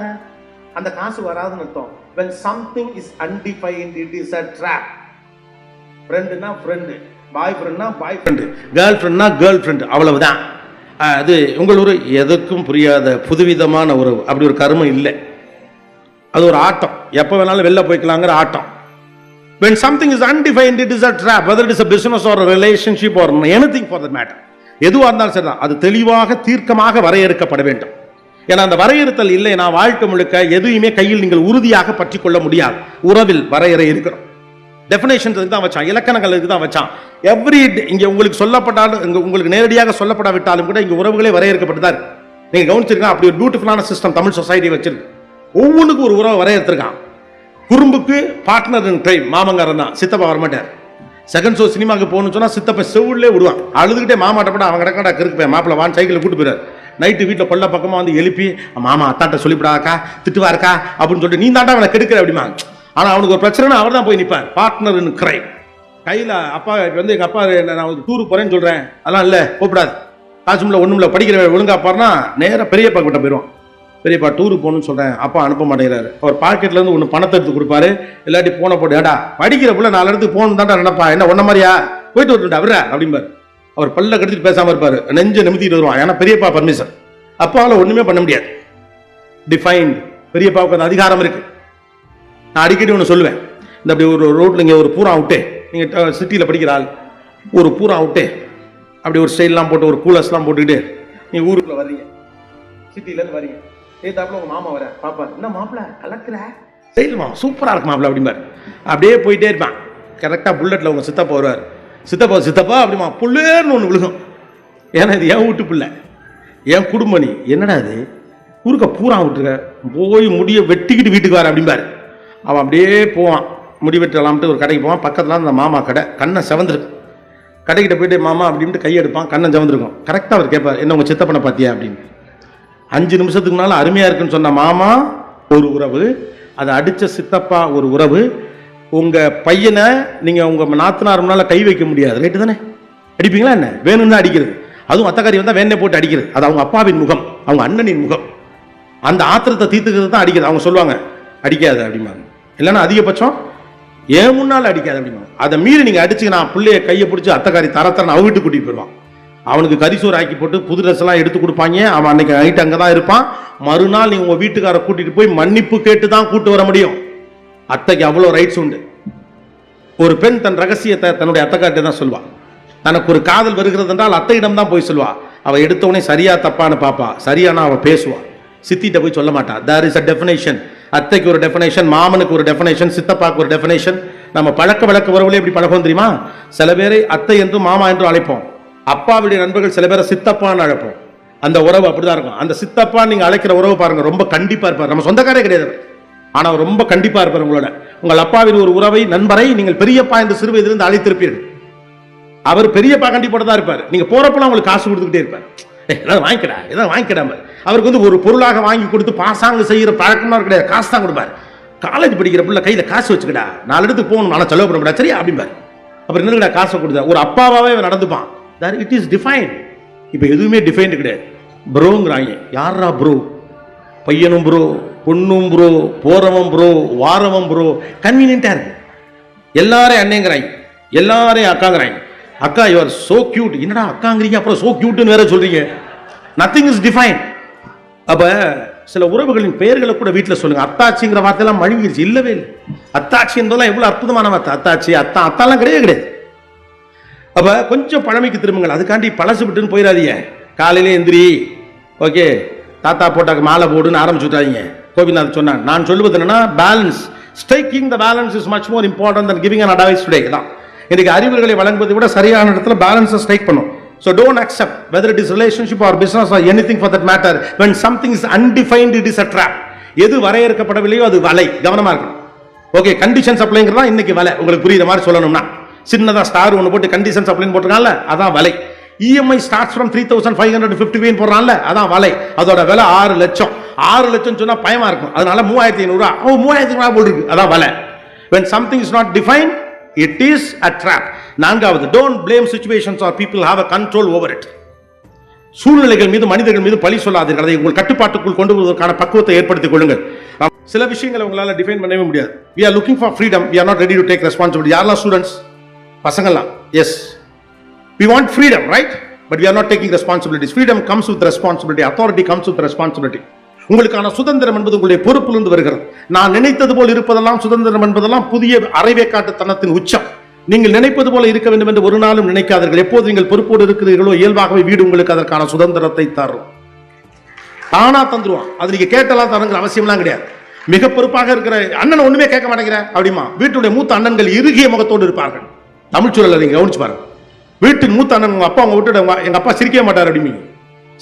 அந்த காசு வராதுன்னு அர்த்தம். when something is undefined it is a trap. ஃப்ரெண்ட்னா ஃப்ரெண்ட், பாய் ஃப்ரெண்ட்னா பாய் ஃப்ரெண்ட், கேர்ள் ஃப்ரெண்ட்னா கேர்ள் ஃப்ரெண்ட், அவ்வளவுதான். அது உங்கள் ஒரு எதுக்கும் புரியாத புதுவிதமான ஒரு அப்படி ஒரு கருமம் இல்லை. அது ஒரு ஆட்டம், எப்போ வேணாலும் வெளில போய்க்கலாங்கிற ஆட்டம். When something is undefined, it is a trap. Whether it is a business or a relationship or anything for that matter, எதுவாக இருந்தாலும் சரிதான், அது தெளிவாக தீர்க்கமாக வரையறுக்கப்பட வேண்டும். ஏன்னா அந்த வரையறுத்தல் இல்லை, நான் வாழ்க்கை முழுக்க எதுவுமே கையில் நீங்கள் உறுதியாக பற்றி கொள்ள முடியாது. உறவில் வரையறை இருக்கிறோம். டெஃபினேஷன் தான் வச்சான், இலக்கணங்களுக்கு தான் வச்சான். எவ்ரி இங்க உங்களுக்கு சொல்லப்பட்டாலும், உங்களுக்கு நேரடியாக சொல்லப்படாவிட்டாலும் கூட இங்க உறவுகளே வரையறுக்கப்பட்டுதான். நீங்க கவனிச்சிருக்கா? அப்படி ஒரு பியூட்டிஃபுல்லான சிஸ்டம் தமிழ் சொசைட்டி வச்சிருக்கு. ஒவ்வொன்றுக்கும் ஒரு உறவை வரையறுத்திருக்கான். குறும்புக்கு பார்ட்னர் டைம் மாமங்காரன் தான், சித்தப்பா வரமாட்டார். செகண்ட் ஷோ சினிமாவுக்கு போகணும்னு சொன்னா சித்தப்பா செவிலே விடுவான், அழுதுகிட்டே மாமாட்டப்பட அவன் கிடக்கடா கிருக்கு போய் மாப்பிள்ள வான் சைக்கிள் கூட்டு போயிறாரு. நைட்டு வீட்டில் கொல்ல பக்கமாக வந்து எழுப்பி, மாமா அத்தாட்ட சொல்லிவிடாக்கா, திட்டுவா இருக்கா அப்படின்னு சொல்லிட்டு, நீ தாண்டா அவனை கெடுக்கிற அப்படிமா. ஆனால் அவனுக்கு ஒரு பிரச்சனை, அவர் தான் போய் நிற்பார். Partner in crime. கையில் அப்பா வந்து எங்கள் அப்பா நான் டூருக்கு போகிறேன்னு சொல்கிறேன், அதெல்லாம் இல்லை கூப்பிடாது, காசுமில்ல ஒன்றும் இல்லை, படிக்கிற ஒழுங்கா பாருன்னா நேராக பெரியப்பா கிட்ட போயிடுவான். பெரியப்பா டூருக்கு போகணும்னு சொல்கிறேன், அப்பா அனுப்ப மாட்டேங்கிறாரு. அவர் பாக்கெட்லேருந்து ஒன்று பணத்தை எடுத்து கொடுப்பாரு, இல்லாட்டி போனை போட்டு, ஏடா படிக்கிற பிள்ளை 4 இடத்துக்கு போகணும் தாண்டா நினைப்பா, என்ன ஒன்ன மாதிரியா போயிட்டு வரட்டுண்டா அவரா அப்படிம்பாரு. அவர் பல்ல கடிச்சிட்டு பேசாமல் இருப்பார், நெஞ்சை நிமித்திட்டு வருவான். ஏன்னா பெரியப்பா பர்மிஷன். அப்பாவால் ஒன்றுமே பண்ண முடியாது. டிஃபைன்டு. பெரியப்பாவுக்கு அந்த அதிகாரம் இருக்கு. நான் அடிக்கடி ஒன்று சொல்லுவேன், இந்த அப்படி ஒரு ரோட்டில் இங்கே ஒரு பூரா விட்டு, நீங்கள் சிட்டியில் படிக்கிற ஆள், ஒரு பூரா விட்டு அப்படி ஒரு ஸ்டைல்லாம் போட்டு ஒரு கூலர்ஸ்லாம் போட்டுக்கிட்டு நீங்கள் ஊருக்குள்ளே வர்றீங்க, சிட்டிலேருந்து வரீங்க. ஏதாப்புல உங்க மாமா வர பாப்பாரு, என்ன மாப்பிள்ள கலக்குற ஸ்டைல்மா சூப்பராக இருக்கு மாப்பிள்ள அப்படிம்பாரு. அப்படியே போயிட்டே இருப்பான். கரெக்டாக புல்லட்டில் உங்க சித்தப்பா வருவார். சித்தப்பா சித்தப்பா அப்படிமா புள்ளேர்னு ஒன்று விழுகும். ஏன்னா இது என் வீட்டு பிள்ளை, என் குடும்பம். நீ என்னடா அது ஊருக்க பூரா விட்டுருக்க, போய் முடிய வெட்டிக்கிட்டு வீட்டுக்கு வர அப்படிம்பாரு. அவன் அப்படியே போவான். முடிவெட்டலாம்ட்டு ஒரு கடைக்கு போவான். பக்கத்தில் அந்த மாமா கடை, கண்ணை செவந்திருக்கு. கடைக்கிட்ட போயிட்டு மாமா அப்படின்ட்டு கையெடுப்பான், கண்ணை செவந்திருக்கும். கரெக்டாக அவர் கேட்பார், என்ன உங்கள் சித்தப்பனை பார்த்தியா அப்படின்னு. 5 நிமிஷத்துக்கு முன்னால் அருமையாக இருக்குன்னு சொன்ன மாமா ஒரு உறவு, அதை அடித்த சித்தப்பா ஒரு உறவு. உங்கள் பையனை நீங்கள் உங்கள் நாத்தனார் முன்னால் கை வைக்க முடியாது, ரைட்டு தானே? அடிப்பீங்களா என்ன? வேணும்னு தான் அடிக்கிறது. அதுவும் அத்தக்காரி வந்தால் வேணே போட்டு அடிக்கிறது. அது அவங்க அப்பாவின் முகம், அவங்க அண்ணனின் முகம். அந்த ஆத்திரத்தை தீர்த்துக்கிறது தான் அடிக்கிறது. அவங்க சொல்லுவாங்க அடிக்காது அப்படிம்பாங்க, இல்லைன்னா அதிகபட்சம் ஏன் முன்னால் அடிக்காது அப்படிம்பாங்க. அதை மீறி நீங்கள் அடிச்சு நான் பிள்ளைய கையை பிடிச்சி அத்தக்காரி தரத்தரன்னு அவ வீட்டு கூட்டிகிட்டு போயிடுவான். அவனுக்கு கரிசோறு ஆக்கி போட்டு புது ட்ரெஸ் எல்லாம் எடுத்து கொடுப்பாங்க. அவன் அன்னைக்கு நைட்டு அங்கே தான் இருப்பான். மறுநாள் நீங்கள் உங்கள் வீட்டுக்காரை கூட்டிகிட்டு போய் மன்னிப்பு கேட்டு தான் கூட்டு வர முடியும். அத்தைக்கு அவ்வளோ ரைட்ஸ் உண்டு. ஒரு பெண் தன் ரகசியத்தை தன்னுடைய அத்தைக்கார்ட்ட தான் சொல்வாள். தனக்கு ஒரு காதல் வருகிறது என்றால் அத்தையிடம் தான் போய் சொல்வா. அவள் எடுத்தவனே சரியா தப்பான்னு பார்ப்பா. சரியானா அவள் பேசுவா. சித்திட்ட போய் சொல்ல மாட்டா. There is a definition. அத்தைக்கு ஒரு டெஃபினேஷன், மாமனுக்கு ஒரு டெஃபினேஷன், சித்தப்பாக்கு ஒரு டெஃபினேஷன். நம்ம பழக்க வழக்க உறவுகளே எப்படி பழக்கம் தெரியுமா? சில பேரை அத்தை என்றும் மாமா என்றும் அழைப்போம். அப்பாவுடைய நண்பர்கள் சில பேரை சித்தப்பான்னு அழைப்போம். அந்த உறவு அப்படிதான் இருக்கும். அந்த சித்தப்பா நீங்க அழைக்கிற உறவு பாருங்க, ரொம்ப கண்டிப்பா இருப்பார். நம்ம சொந்தக்காரே கிடையாது, ஆனா ரொம்ப கண்டிப்பா இருப்பார் உங்களோட. உங்கள் அப்பாவின் ஒரு உறவை, நண்பரை நீங்கள் பெரியப்பா என்று சிறு வயதிலிருந்து அழைத்திருப்பீர்கள். அவர் பெரியப்பா கண்டிப்போட தான் இருப்பார். நீங்க போறப்பெல்லாம் உங்களுக்கு காசு கொடுத்துக்கிட்டே இருப்பார். ஏதாவது வாங்கிக்கடா, ஏதாவது வாங்கிக்கிடாம. அவருக்கு வந்து ஒரு பொருளாக வாங்கி கொடுத்து பாசாங்க செய்யற பழக்கம்லாம் கிடையாது. காசு தான் கொடுப்பார். காலேஜ் படிக்கிற பிள்ளை கையில காசு வச்சுக்கடா, 4 இடத்துக்கு போகணும், ஆனால் செலவு பண்ண முடியாது, சரியா அப்படிம்பார். அப்புறம் என்னடா காசை கொடுத்தா ஒரு அப்பாவாவே நடந்துப்பான். It is define. இப்போ எதுவுமே டிஃபைன்டு கிடையாது. ப்ரோங்கிறாங்க. யாரா ப்ரோ? பையனும் ப்ரோ, பொண்ணும் ப்ரோ, போறவன் ப்ரோ, வாரவன் ப்ரோ. கன்வீனியன்டா இருக்கு. எல்லாரையும் அண்ணேங்கிறாங்க, எல்லாரையும் அக்காங்கிறாங்க. அக்கா யூ ஆர் சோ கியூட். என்னடா அக்காங்கிறீங்க, அப்புறம் சோ கியூட்னு வேற சொல்றீங்க. Nothing is define. அப்ப சில உறவுகளின் பெயர்களை கூட வீட்டில் சொல்லுங்க. அத்தாச்சிங்கிற வார்த்தையெல்லாம் மழுங்கிருச்சு, இல்லவே இல்லை. அத்தாச்சி என்பதெல்லாம் எவ்வளவு அற்புதமான வார்த்தை. அத்தாச்சி, அத்தா, அத்தாலாம் கிடையவே கிடையாது. அப்ப கொஞ்சம் பழமைக்கு திரும்புங்கள். அதுக்காண்டி பழசு விட்டுன்னு போயிடாதீங்க. காலையிலே எந்திரி, ஓகே, தாத்தா போட்டாக்கு மாலை போடுன்னு ஆரம்பிச்சுட்டாங்க. கோபிநாத் சொன்னான். நான் சொல்லுவது என்னன்னா, balance, striking the balance is much more important than giving an advice today. தான் இன்னைக்கு அறிவுரைகளை வழங்குவதை விட சரியான இடத்துல பேலன்ஸை ஸ்ட்ரைக் பண்ணும். So don't accept, whether it is relationship or business or anything for that matter, when something is undefined, it is a trap. எது வரையறுக்கப்படவில்லையோ அது வலை. கவனமா இருக்கணும். ஓகே, கண்டிஷன்ஸ் அப்ளைங்கிறதா இன்னைக்கு வலை. உங்களுக்கு புரியுற மாதிரி சொல்லணும்னா, சின்னதா ஸ்டார் ஒன்று போட்டு கண்டிஷன்ஸ் அப்ளைன் போட்டிருக்காங்கல்ல, அதான் வலை. இஎம்ஐ ஸ்டார்ட்ஸ் ஃப்ரம் 3,550 போடுறான்ல, அதான் வலை. அதோட விலை 6 லட்சம். 6 லட்சம் சொன்னா பயமா இருக்கும். அதனால 3,500 ரூபாய், 3,500 போட்டுருக்கு, அதான் வலை. When something is not defined, it is a trap. நான்காவது, don't blame situations or people, have a control over it. சூழ்நிலைகள் மீது, மனிதர்கள் மீது பழி சொல்லாதீர்கள். அதை உங்கள் கட்டுப்பாட்டுக்குள் கொண்டு வருவதற்கான பக்குவத்தை ஏற்படுத்திக் கொள்ளுங்கள். சில விஷயங்களை உங்களால டிஃபைன் பண்ணவே முடியாது. we are looking for freedom, we are not ready to take responsibility. யாரெல்லாம் ஸ்டூடெண்ட்ஸ் பசங்கள்லாம், yes, we want freedom, right? But we are not taking responsibilities. Freedom comes with responsibility, authority comes with responsibility. உங்களுக்கான சுதந்திரம் என்பது உங்களுடைய பொறுப்பிலிருந்து வருகிறது. நான் நினைத்தது போல் இருப்பதெல்லாம் சுதந்திரம் என்பதெல்லாம் புதிய அரைவேக்காட்டுத்தனத்தின் உச்சம். நீங்கள் நினைப்பது போல இருக்க வேண்டும் என்று ஒரு நாளும் நினைக்காதீர்கள். எப்போது நீங்கள் பொறுப்போடு இருக்கிறீர்களோ இயல்பாகவே வீடு உங்களுக்கு அதற்கான சுதந்திரத்தை தரும். தானா தந்துருவான். அது நீங்க கேட்டலாம் தருங்கிற அவசியம்லாம் கிடையாது. மிக பொறுப்பாக இருக்கிற அண்ணன் ஒண்ணுமே கேட்க மாட்டேங்கிற அப்படிமா, வீட்டுடைய மூத்த அண்ணன்கள் இறுகிய முகத்தோடு இருப்பார்கள். தமிழ் சூழலை நீங்க கவனிச்சு பாருங்க. வீட்டின் மூத்த அண்ணன், உங்க அப்பா உங்க விட்டு எங்க அப்பா சிரிக்கவே மாட்டார் அப்படிங்க.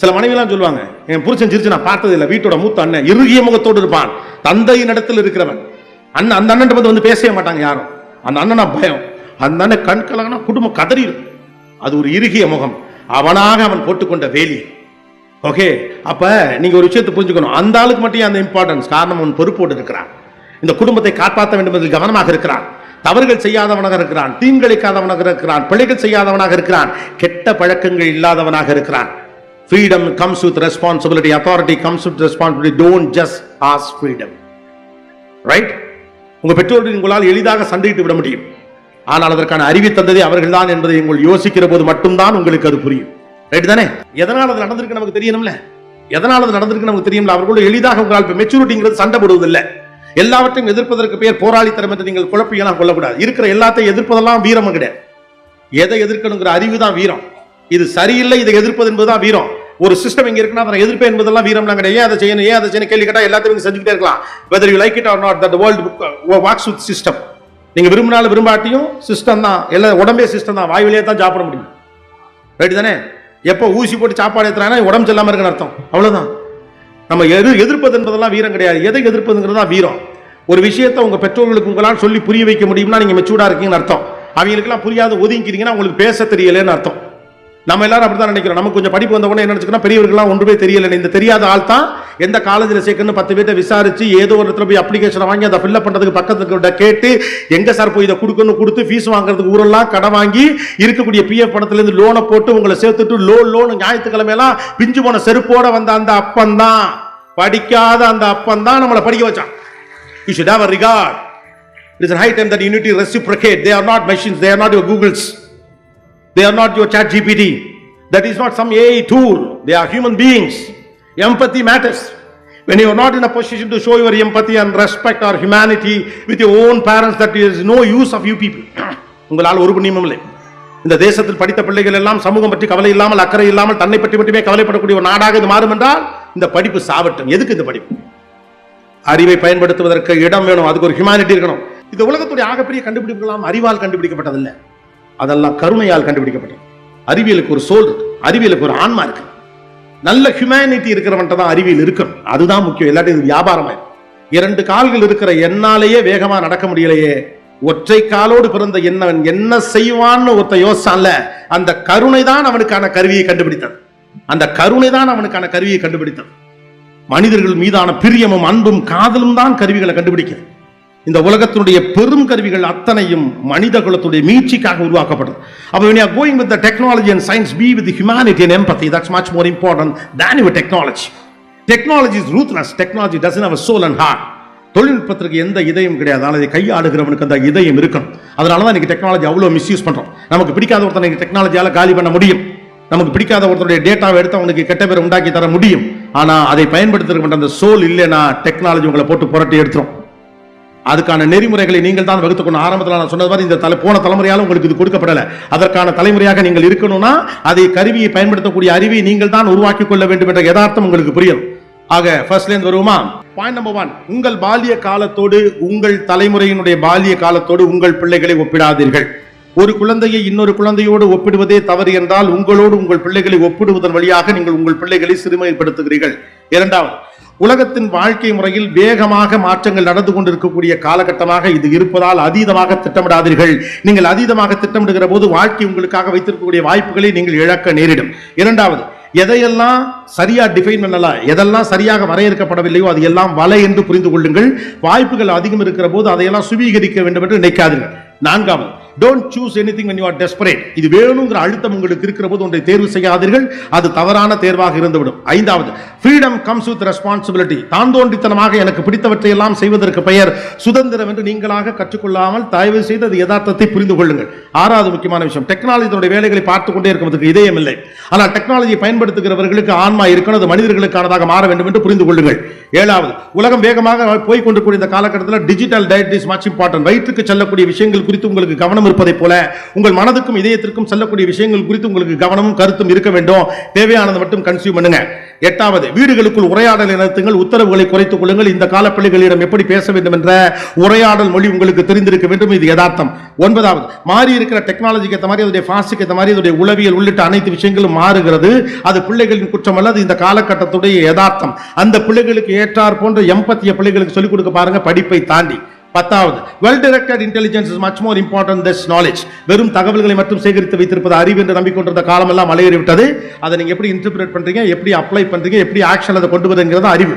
சில மனைவிலாம் சொல்லுவாங்க, என் புருஷன் சிரிச்சு நான் பார்த்தது இல்லை. வீட்டோட மூத்த அண்ணன் இறுகிய முகத்தோடு இருப்பான். தந்தையின் இடத்தில் இருக்கிறவன் அண்ணன். அந்த அண்ணன் வந்து பேசவே மாட்டாங்க யாரும். அந்த அண்ணனா பயம். அந்த அண்ணன் கண் கலங்கினா குடும்பம் கதறிடும். அது ஒரு இறுகிய முகம். அவனாக அவன் போட்டுக்கொண்ட வேலி. ஓகே, அப்ப நீங்க ஒரு விஷயத்தை புரிஞ்சுக்கணும். அந்த ஆளுக்கு மட்டும் அந்த இம்பார்ட்டன்ஸ். காரணம், அவன் பொறுப்போடு இருக்கிறான். இந்த குடும்பத்தை காப்பாற்ற வேண்டும் என்பதில் கவனமாக இருக்கிறான். தவறுகள் செய்யாதவனாக இருக்கிறான். தீங்கிழைக்காதவனாக இருக்கிறான். பிழைகள் செய்யாதவனாக இருக்கிறான். கெட்ட பழக்கங்கள் இல்லாதவனாக இருக்கிறான். Freedom comes with responsibility. Authority comes with responsibility. Don't just ask freedom. Right? உங்க பெற்றோர்கள் உங்களால் எளிதாக சண்டையிட்டு விட முடியும். ஆனால் அதற்கான அறிவை தந்ததே அவர்கள் தான் என்பதை உங்கள் யோசிக்கிற போது மட்டும்தான் உங்களுக்கு அது புரியும். ரைட் தானே? எதனால் அது நடந்திருக்கு நமக்கு தெரியணும்ல. எதனால் அது நடந்திருக்கு நமக்கு தெரியும்ல. அவர்களோடு எளிதாக உங்களால் மெச்சூரிட்டிங்கிறது சண்டை போடுவதில்லை. எல்லாவற்றையும் எதிர்ப்பதற்கு பேர் போராளித்தனம் என்று நீங்கள் குழப்பியெல்லாம் கொள்ளக்கூடாது. இருக்கிற எல்லாத்தையும் எதிர்ப்பதெல்லாம் வீரம் கிடையாது. எதை எதிர்க்கணுங்கிற அறிவு தான் வீரம். இது சரியில்லை, இதை எதிர்ப்பது என்பதுதான் வீரம். ஒரு சிஸ்டம் இங்க இருக்குன்னா அதை எதிர்ப்பேன் என்பதெல்லாம் வீரம்லாம் கிடையாது. ஏன் அதை செய்யணும், ஏன் அதை செய்யணும் கேள்வி கேட்டா எல்லாத்தையும் செஞ்சுக்கிட்டே இருக்கலாம். whether you like it or not, that the world works with system. நீங்க விரும்பினாலும் விரும்பாட்டியும் சிஸ்டம் தான். எல்லாம் உடம்பே சிஸ்டம் தான். வாய் வழியே தான் சாப்பிட முடியும். ரைட் தானே? எப்போ ஊசி போட்டு சாப்பாடு ஏற்றுறாங்கன்னா உடம்பு செல்லாம இருக்குன்னு அர்த்தம். அவ்வளவுதான். நம்ம எதிர்ப்பது என்பதெல்லாம் வீரம் கிடையாது. எதை எதிர்ப்பதுங்கிறது தான் வீரம். ஒரு விஷயத்தை உங்க பெற்றோர்களுக்கு உங்களால் சொல்லி புரிய வைக்க முடியும்னா நீங்க மெச்சூர்டா இருக்கீங்கன்னு அர்த்தம். அவங்களுக்கெல்லாம் புரியாத ஒதுங்கிக்கிறீங்கன்னா உங்களுக்கு பேச தெரியலன்னு அர்த்தம். நம்ம எல்லாரும் அப்படிதான் நினைக்கிறோம். நமக்கு கொஞ்சம் படிப்பு வந்த உடனே என்ன நினைச்சுக்கணும், பெரியவர்கள்லாம் ஒன்றுமே தெரியல. இந்த தெரியாத ஆள் தான் எந்த காலேஜில் சேர்க்கணும் 10 பேர்ட்ட விசாரிச்சு ஏதோ ஒரு இடத்துல போய் அப்ளிகேஷனை வாங்கி அதை ஃபில்அப் பண்றதுக்கு பக்கத்துக்கு கேட்டு எங்க சார் போய் இதை கொடுக்கணும் கொடுத்து ஃபீஸ் வாங்குறதுக்கு ஊரெல்லாம் கடன் வாங்கி இருக்கக்கூடிய பிஎஃப் பணத்திலிருந்து லோனை போட்டு உங்களை சேர்த்துட்டு லோன் ஞாயிற்றுக்கிழமையெல்லாம் பிஞ்சு போன செருப்போட வந்த அந்த அப்பந்தான், படிக்காத அந்த அப்பந்தான் நம்மளை படிக்க வச்சான். You should have a regard. It is a high time that you need to reciprocate. They are not machines. They are not your Googles. They are not your chat GPT. That is not some AI tool. They are human beings. Empathy matters. When you are not in a position to show your empathy and respect or humanity with your own parents, that is no use of you people. உங்களால் ஒரு புண்ணியமும் இல்லை. இந்த தேசத்தில் படித்த பிள்ளைகள் எல்லாம் சமூகம் பற்றி கவலை இல்லாமல் அக்கறை இல்லாமல் தன்னை பற்றி மட்டுமே கவலைப்படக்கூடிய ஒரு நாடாக இது மாறும் என்றால் இந்த படிப்பு சாவட்டும். எதுக்கு இந்த படிப்பு? அறிவை பயன்படுத்துவதற்கு இடம் வேணும், அதுக்கு ஒரு ஹியூமானிட்டி இருக்கணும். இந்த உலகத்துடைய ஆகப்பெரிய கண்டுபிடிப்புகளாம் அறிவால் கண்டுபிடிக்கப்பட்டதில்லை, அதெல்லாம் கருணையால் கண்டுபிடிக்கப்பட்டது. அறிவியலுக்கு ஒரு சோல் இருக்கு, அறிவியலுக்கு ஒரு ஆன்மா இருக்கு. நல்ல ஹியூமானிட்டி இருக்கிறவன்ட்ட தான் அறிவியல் இருக்கணும். அதுதான் முக்கியம். இல்லாட்டி இது வியாபாரமே. 2 கால்கள் இருக்கிற என்னாலேயே வேகமா நடக்க முடியலையே, ஒற்றை காலோடு பிறந்த என்னவன் என்ன செய்வான்னு ஒருத்த யோசிச்சான்ல, அந்த கருணை தான் அவனுக்கான கருவியை கண்டுபிடித்தது. அந்த கருணை தான் அவனுக்கான கருவியை கண்டுபிடித்தது. மனிதர்கள் மீதான பிரியமும் அன்பும் காதலும் தான் கருவிகளை கண்டுபிடிக்கிறது. இந்த உலகத்தினுடைய பெரும் கருவிகள் அத்தனையும் மனித குலத்துடைய மீட்சிக்காக உருவாக்கப்பட்டது. அப்ப when you are going with the technology and science, be with the humanity and empathy. That's much more important than your technology. Technology is ruthless. Technology doesn't have a soul and heart. தொழில்நுட்பத்திற்கு எந்த இதயம் கிடையாது, ஆனால் அதை கையாளுகிறவனுக்கு அந்த இதயம் இருக்கணும். அதனால தான் இன்னைக்கு டெக்னாலஜி அவ்வளோ மிஸ்யூஸ் பண்றோம். நமக்கு பிடிக்காத ஒருத்தனை டெக்னாலஜியால காலி பண்ண முடியும். நமக்கு பிடிக்காத ஒருத்தருடைய டேட்டாவை எடுத்து அவனுக்கு கெட்ட பேரை உண்டாக்கி தர முடியும். ஆனா அதை பயன்படுத்துகிற அந்த சோல் இல்லைன்னா டெக்னாலஜி உங்களை போட்டு புரட்டி எடுத்துரும். அதுக்கான நெறிமுறைகளை நீங்கள் தான் வகுத்துக்கணும். ஆரம்பத்தில் நான் சொன்னது மாதிரி இந்த போன தலைமுறையால உங்களுக்கு இது கொடுக்கப்படல. அதற்கான தலைமுறையாக நீங்கள் இருக்கணும்னா அதை கருவியை பயன்படுத்தக்கூடிய அறிவை நீங்கள் தான் உருவாக்கி கொள்ள வேண்டும் என்ற யதார்த்தம் உங்களுக்கு புரியும். ஆக ஃபர்ஸ்ட்ல இருந்து வருவோமா? பாயிண்ட் நம்பர் 1, உங்கள் பால்ய காலத்தோடு உங்கள் தலைமுறையினுடைய பால்ய காலத்தோடு உங்கள் பிள்ளைகளை ஒப்பிடாதீர்கள். ஒரு குழந்தையை இன்னொரு குழந்தையோடு ஒப்பிடுவதே தவறு என்றால் உங்களோடு உங்கள் பிள்ளைகளை ஒப்பிடுவதன் வழியாக நீங்கள் உங்கள் பிள்ளைகளை சிறுமைப்படுத்துகிறீர்கள். 2வது, உலகத்தின் வாழ்க்கை முறையில் வேகமாக மாற்றங்கள் நடந்து கொண்டிருக்கக்கூடிய காலகட்டமாக இது இருப்பதால் அதீதமாக திட்டமிடாதீர்கள். நீங்கள் அதீதமாக திட்டமிடுகிற போது வாழ்க்கை உங்களுக்காக வைத்திருக்கக்கூடிய வாய்ப்புகளை நீங்கள் இழக்க நேரிடும். 2வது, எதையெல்லாம் சரியா டிஃபைன் பண்ணலாம், எதெல்லாம் சரியாக வரையறுக்கப்படவில்லையோ அது எல்லாம் வலை என்று புரிந்து கொள்ளுங்கள். வாய்ப்புகள் அதிகம் இருக்கிற போது அதையெல்லாம் சுவீகரிக்க வேண்டும் என்று நினைக்காதீர்கள். 4வது, don't choose anything when you are desperate. இது வேணுங்கிற அழுத்தம் உங்களுக்கு இருக்கிற போது ஒன்றை தேர்வு செய்யாதீர்கள், அது தவறான தேர்வாக இருந்துவிடும். 5வது, freedom comes with responsibility. தாந்தோண்டித்தனமாக எனக்கு பிடித்தவற்றை எல்லாம் செய்வதற்கு பெயர் சுதந்திரம் என்று நீங்களாக கற்றுக்கொள்ளாமல் தயவு செய்து அது யதார்த்தத்தை புரிந்து கொள்ளுங்கள். 6வது முக்கியமான விஷயம், டெக்னாலஜியோட வேலைகளை பார்த்துக் கொண்டே இருக்கிறதுக்கு இதயம் இல்லை. ஆனால் டெக்னாலஜியை பயன்படுத்துகிறவர்களுக்கு ஆன்மா இருக்கணும், அது மனிதர்களுக்கானதாக மாற வேண்டும் என்று புரிந்து கொள்ளுங்கள். 7வது, உலகம் வேகமாக போய் கொண்டிருக்கூடிய இந்த காலகட்டத்தில் digital diet is much important. வயிற்றுக்கு செல்லக்கூடிய விஷயங்கள் குறித்து உங்களுக்கு கவனம் இருப்பதை போல உங்கள் மனதுக்கும் இதயத்திற்கும் செல்லக்கூடிய விஷயங்கள் குறித்து உங்களுக்கு கவனமும் கருத்தும் இருக்க வேண்டும். தேவையானது மட்டும் கன்சியூம் பண்ணுங்க. 8வது, வீடுகளுக்குள் உரையாடலை நடத்துங்கள், உத்தரவுகளை குறைத்துக் கொள்ளுங்கள். இந்த கால பிள்ளைகளிடம் எப்படி பேச வேண்டும் என்ற உரையாடல் மொழி உங்களுக்கு தெரிந்திருக்க வேண்டும், இது யதார்த்தம். 9வது, மாறி இருக்கிற டெக்னாலஜிக்கு ஏற்ற மாதிரி அதோடைய ஃபாஸ்டுக்கு ஏற்ற மாதிரி அதோடைய உளவியல் உள்ளிட்ட அனைத்து விஷயங்களும் மாறுகிறது. அது பிள்ளைகளின் குற்றம் அல்ல, அது இந்த காலகட்டத்துடைய யதார்த்தம். அந்த பிள்ளைகளுக்கு ஏற்றார் போன்ற எம்பத்திய பிள்ளைகளுக்கு சொல்லிக் கொடுக்க பாருங்க, படிப்பை தாண்டி. 10வது, well directed intelligence is much more important than knowledge. வெறும் தகவல்களை மட்டும் சேகரித்து வைத்திருப்பது அறிவு என்று நம்பிக்கொண்டிருந்த காலம் எல்லாம் மலையேறிவிட்டது. அதை நீங்க எப்படி இன்டர்பிரேட் பண்றீங்க, எப்படி அப்ளை பண்றீங்க, எப்படி ஆக்ஷன் அதை கொண்டு வருங்கிறது அறிவு.